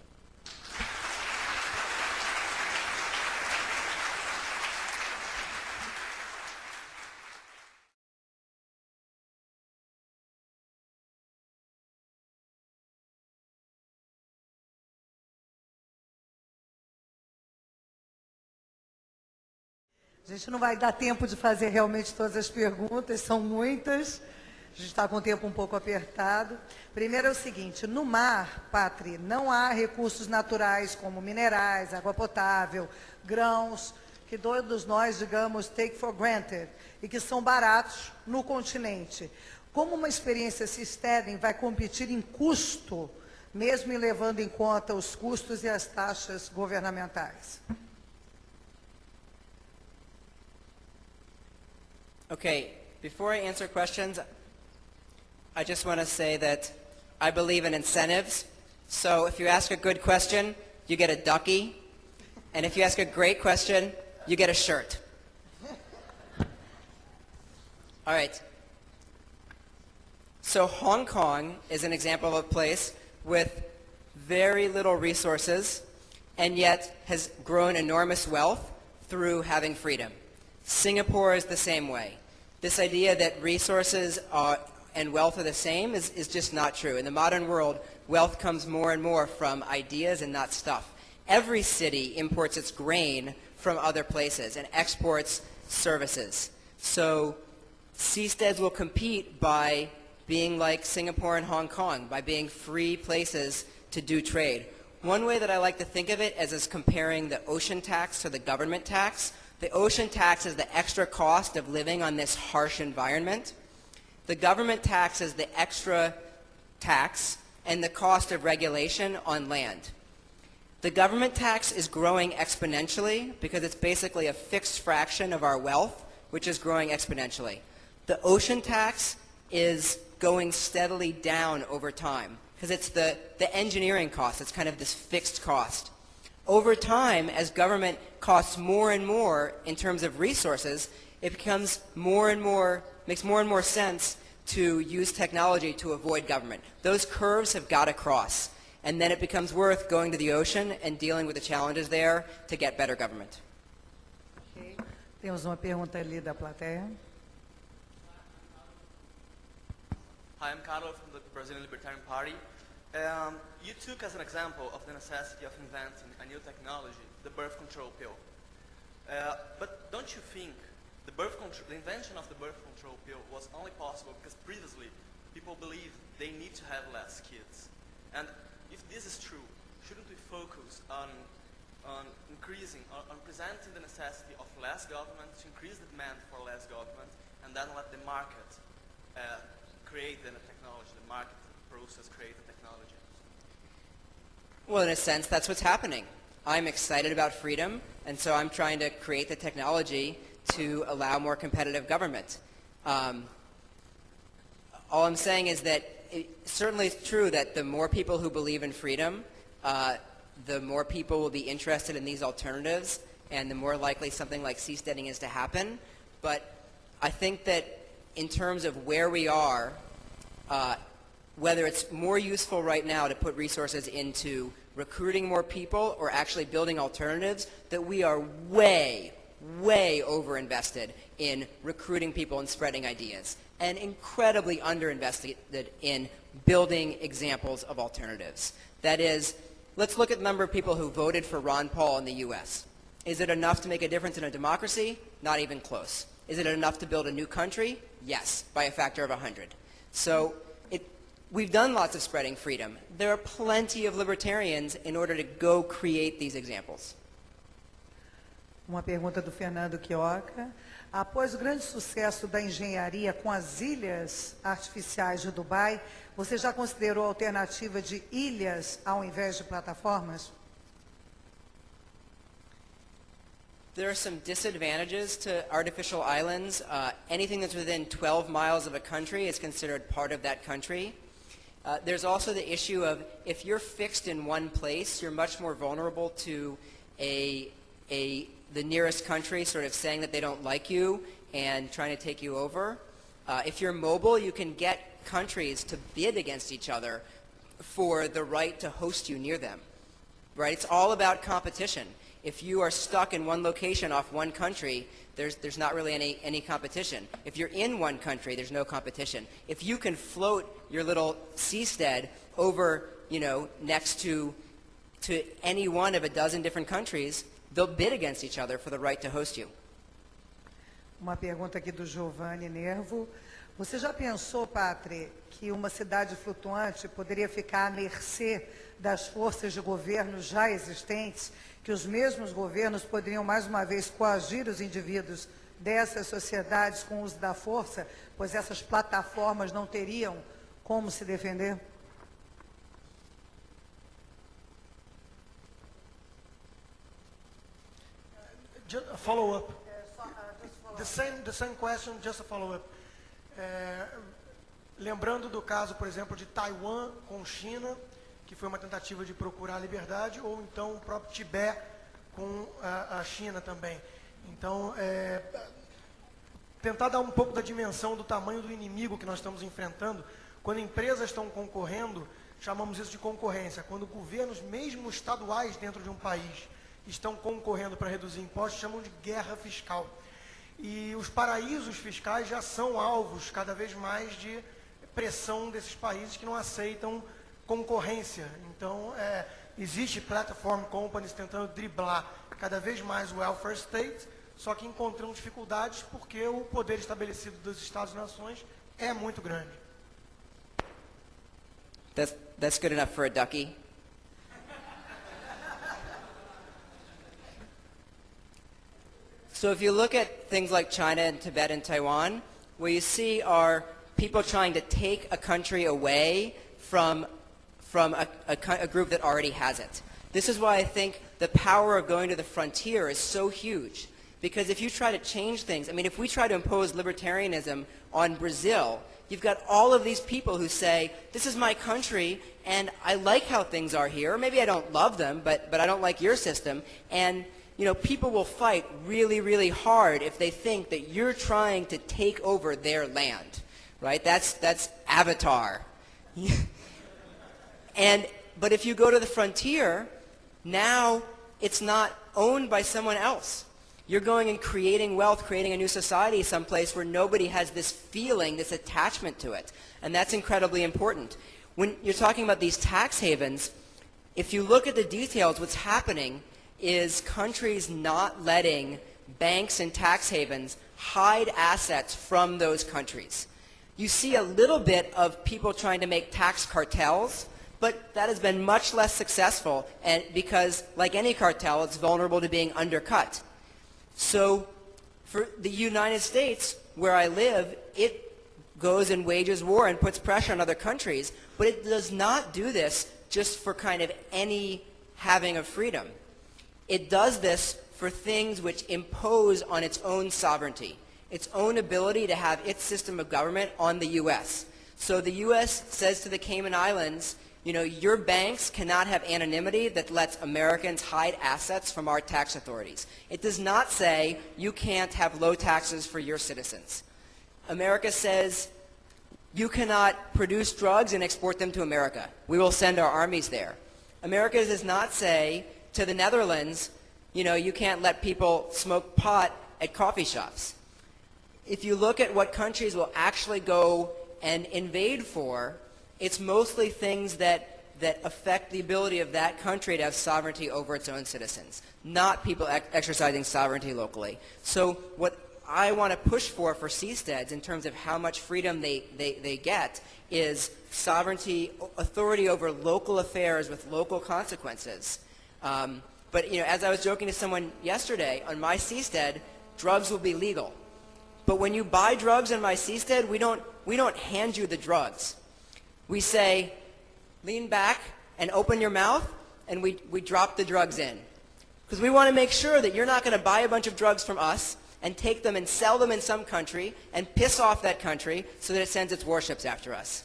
A: A gente não vai dar tempo de fazer realmente todas as perguntas, são muitas. A gente está com o tempo um pouco apertado. Primeiro é o seguinte, no mar, Patri, não há recursos naturais como minerais, água potável, grãos, que todos nós, digamos, take for granted, e que são baratos no continente. Como uma experiência Seasteading vai competir em custo, mesmo levando em conta os custos e as taxas governamentais?
B: Okay, before I answer questions, I just want to say that I believe in incentives. So if you ask a good question, you get a ducky. And if you ask a great question, you get a shirt. All right. So Hong Kong is an example of a place with very little resources and yet has grown enormous wealth through having freedom. Singapore is the same way. This idea that resources and wealth are the same is just not true. In the modern world, wealth comes more and more from ideas and not stuff. Every city imports its grain from other places and exports services. So seasteads will compete by being like Singapore and Hong Kong, by being free places to do trade. One way that I like to think of it is comparing the ocean tax to the government tax. The ocean tax is the extra cost of living on this harsh environment. The government tax is the extra tax and the cost of regulation on land. The government tax is growing exponentially because it's basically a fixed fraction of our wealth, which is growing exponentially. The ocean tax is going steadily down over time because it's the engineering cost. It's kind of this fixed cost. Over time, as government costs more and more in terms of resources, it becomes makes more and more sense to use technology to avoid government. Those curves have got to cross. And then it becomes worth going to the ocean and dealing with the challenges there to get better government.
A: Okay. Temos uma pergunta ali da plateia.
C: Hi, I'm Carlo from the Brazilian Libertarian Party. You took as an example of the necessity of inventing a new technology, the birth control pill. But don't you think the invention of the birth control pill was only possible because previously people believed they need to have less kids? And if this is true, shouldn't we focus on presenting the necessity of less government to increase the demand for less government, and then let the market create the technology, the market process create the technology?
B: Well, in a sense, that's what's happening. I'm excited about freedom, and so I'm trying to create the technology to allow more competitive government. All I'm saying is that certainly it's true that the more people who believe in freedom, the more people will be interested in these alternatives, and the more likely something like seasteading is to happen. But I think that in terms of where we are, whether it's more useful right now to put resources into recruiting more people or actually building alternatives, that we are way over-invested in recruiting people and spreading ideas, and incredibly under-invested in building examples of alternatives. That is, let's look at the number of people who voted for Ron Paul in the U.S. Is it enough to make a difference in a democracy? Not even close. Is it enough to build a new country? Yes, by a factor of 100. So we've done lots of spreading freedom. There are plenty of libertarians in order to go create these examples.
A: Uma pergunta do Fernando Quioca. Após o grande sucesso da engenharia com as ilhas artificiais de Dubai, você já considerou a alternativa de ilhas ao invés de plataformas?
B: There are some disadvantages to artificial islands. Anything that's within 12 miles of a country is considered part of that country. There's also the issue of if you're fixed in one place, you're much more vulnerable to the nearest country sort of saying that they don't like you and trying to take you over. If you're mobile, you can get countries to bid against each other for the right to host you near them. Right? It's all about competition. If you are stuck in one location off one country, there's not really any competition. If you're in one country, there's no competition. If you can float your little seastead over, next to any one of a dozen different countries, they'll bid against each other for the right to host you.
A: Uma pergunta aqui do Giovanni Nervo. Você já pensou, Patri, que uma cidade flutuante poderia ficar à mercê das forças de governo já existentes, que os mesmos governos poderiam mais uma vez coagir os indivíduos dessas sociedades com o uso da força, pois essas plataformas não teriam como se defender?
D: Just a follow-up. The same question, just a follow-up. Lembrando do caso, por exemplo, de Taiwan com China, que foi uma tentativa de procurar a liberdade, ou então o próprio Tibete com a China também. Então, tentar dar um pouco da dimensão do tamanho do inimigo que nós estamos enfrentando. Quando empresas estão concorrendo, chamamos isso de concorrência. Quando governos, mesmo estaduais dentro de um país, estão concorrendo para reduzir impostos, chamam de guerra fiscal. E os paraísos fiscais já são alvos cada vez mais de pressão desses países que não aceitam concorrência. Então, existe platform companies tentando driblar cada vez mais o welfare state, só que encontrando dificuldades porque o poder estabelecido dos Estados-nações é muito grande.
B: That's good enough for a ducky. So if you look at things like China and Tibet and Taiwan, what you see are people trying to take a country away from a group that already has it. This is why I think the power of going to the frontier is so huge, Because if you try to change things, I mean, if we try to impose libertarianism on Brazil, you've got all of these people who say, this is my country, and I like how things are here. Or maybe I don't love them, but I don't like your system. And, you know, people will fight really, really hard if they think that you're trying to take over their land, right? That's Avatar. But if you go to the frontier, now it's not owned by someone else. You're going and creating wealth, creating a new society someplace where nobody has this feeling, this attachment to it. And that's incredibly important. When you're talking about these tax havens, if you look at the details, what's happening is countries not letting banks and tax havens hide assets from those countries. You see a little bit of people trying to make tax cartels, but that has been much less successful, and because, like any cartel, it's vulnerable to being undercut. So for the United States, where I live, it goes and wages war and puts pressure on other countries, but it does not do this just for kind of any having of freedom. It does this for things which impose on its own sovereignty, its own ability to have its system of government on the U.S. So the U.S. says to the Cayman Islands, you know, your banks cannot have anonymity that lets Americans hide assets from our tax authorities. It does not say you can't have low taxes for your citizens. America says you cannot produce drugs and export them to America. We will send our armies there. America does not say to the Netherlands, you know, you can't let people smoke pot at coffee shops. If you look at what countries will actually go and invade for, it's mostly things that affect the ability of that country to have sovereignty over its own citizens, not people exercising sovereignty locally. So what I want to push for Seasteads in terms of how much freedom they get is sovereignty, authority over local affairs with local consequences. But you know, as I was joking to someone yesterday, on my seastead, drugs will be legal. But when you buy drugs on my seastead, we don't hand you the drugs. We say, lean back and open your mouth, and we drop the drugs in. Because we want to make sure that you're not going to buy a bunch of drugs from us and take them and sell them in some country and piss off that country so that it sends its warships after us.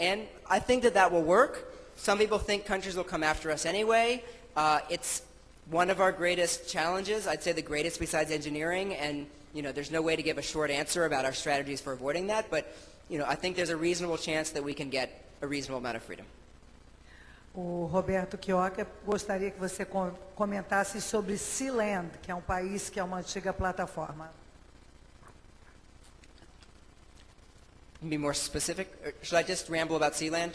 B: And I think that will work. Some people think countries will come after us anyway. It's one of our greatest challenges, I'd say the greatest besides engineering, and you know, there's no way to give a short answer about our strategies for avoiding that, but you know, I think there's a reasonable chance that we can get a reasonable amount of freedom.
A: O Roberto Quioca gostaria que você comentasse sobre Sealand, que é país que é uma antiga plataforma.
B: Be more specific? Or should I just ramble about Sealand?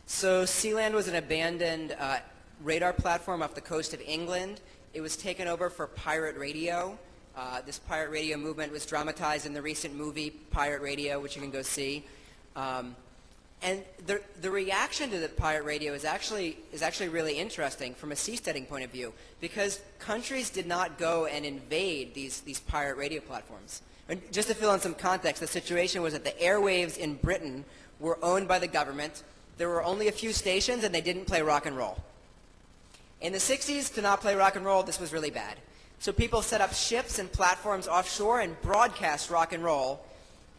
B: So Sealand was an abandoned radar platform off the coast of England. It was taken over for pirate radio. This pirate radio movement was dramatized in the recent movie Pirate Radio, which you can go see. And the reaction to the pirate radio is actually really interesting from a seasteading point of view, because countries did not go and invade these pirate radio platforms. And just to fill in some context, the situation was that the airwaves in Britain were owned by the government. There were only a few stations, and they didn't play rock and roll. In the 60s, to not play rock and roll, this was really bad. So people set up ships and platforms offshore and broadcast rock and roll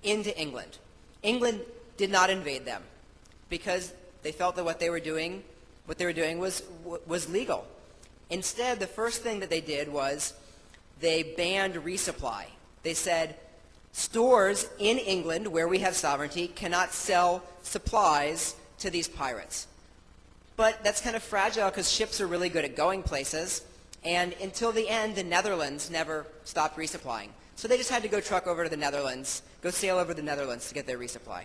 B: into England. England did not invade them because they felt that what they were doing was legal. Instead, the first thing that they did was they banned resupply. They said stores in England, where we have sovereignty, cannot sell supplies to these pirates. But that's kind of fragile because ships are really good at going places. And until the end, the Netherlands never stopped resupplying. So they just had to go truck over to the Netherlands, go sail over to the Netherlands to get their resupply.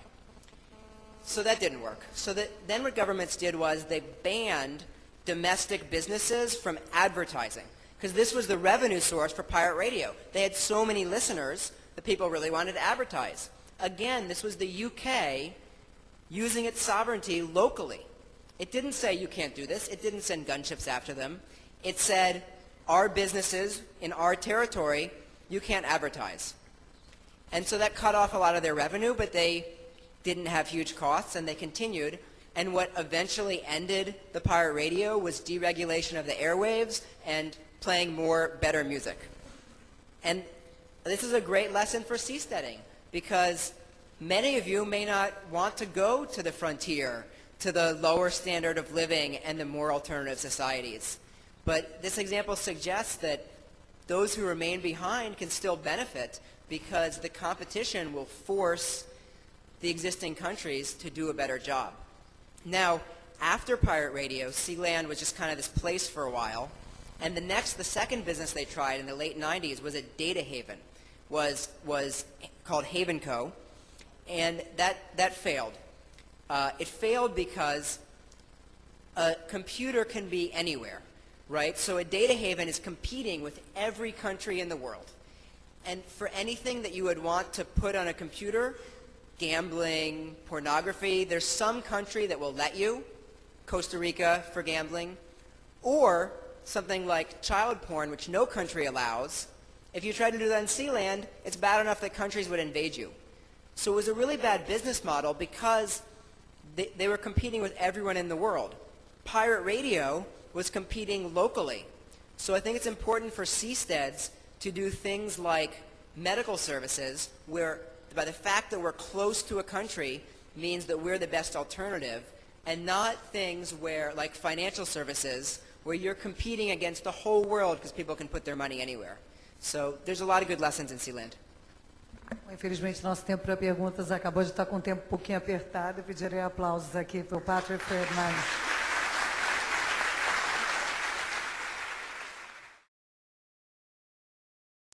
B: So that didn't work. So then what governments did was they banned domestic businesses from advertising, because this was the revenue source for pirate radio. They had so many listeners that people really wanted to advertise. Again, this was the UK using its sovereignty locally. It didn't say you can't do this. It didn't send gunships after them. It said, our businesses in our territory, you can't advertise. And so that cut off a lot of their revenue, but they didn't have huge costs, and they continued. And what eventually ended the pirate radio was deregulation of the airwaves and playing more, better music. And this is a great lesson for seasteading, because many of you may not want to go to the frontier, to the lower standard of living and the more alternative societies. But this example suggests that those who remain behind can still benefit, because the competition will force the existing countries to do a better job. Now, after pirate radio, Sealand was just kind of this place for a while. And the second business they tried in the late 90s was a data haven, was called Haven Co. And that failed. It failed because a computer can be anywhere, right? So a data haven is competing with every country in the world. And for anything that you would want to put on a computer, gambling, pornography, there's some country that will let you, Costa Rica for gambling, or something like child porn, which no country allows. If you try to do that in Sealand, it's bad enough that countries would invade you. So it was a really bad business model because they were competing with everyone in the world. Pirate radio was competing locally. So I think it's important for seasteads to do things like medical services, where by the fact that we're close to a country means that we're the best alternative, and not things where, like financial services, where you're competing against the whole world because people can put their money anywhere. So there's a lot of good lessons in Sealand.
A: Infelizmente, nosso tempo para perguntas acabou de estar com o tempo um pouquinho apertado. Eu pedirei aplausos aqui para o Patri Friedman.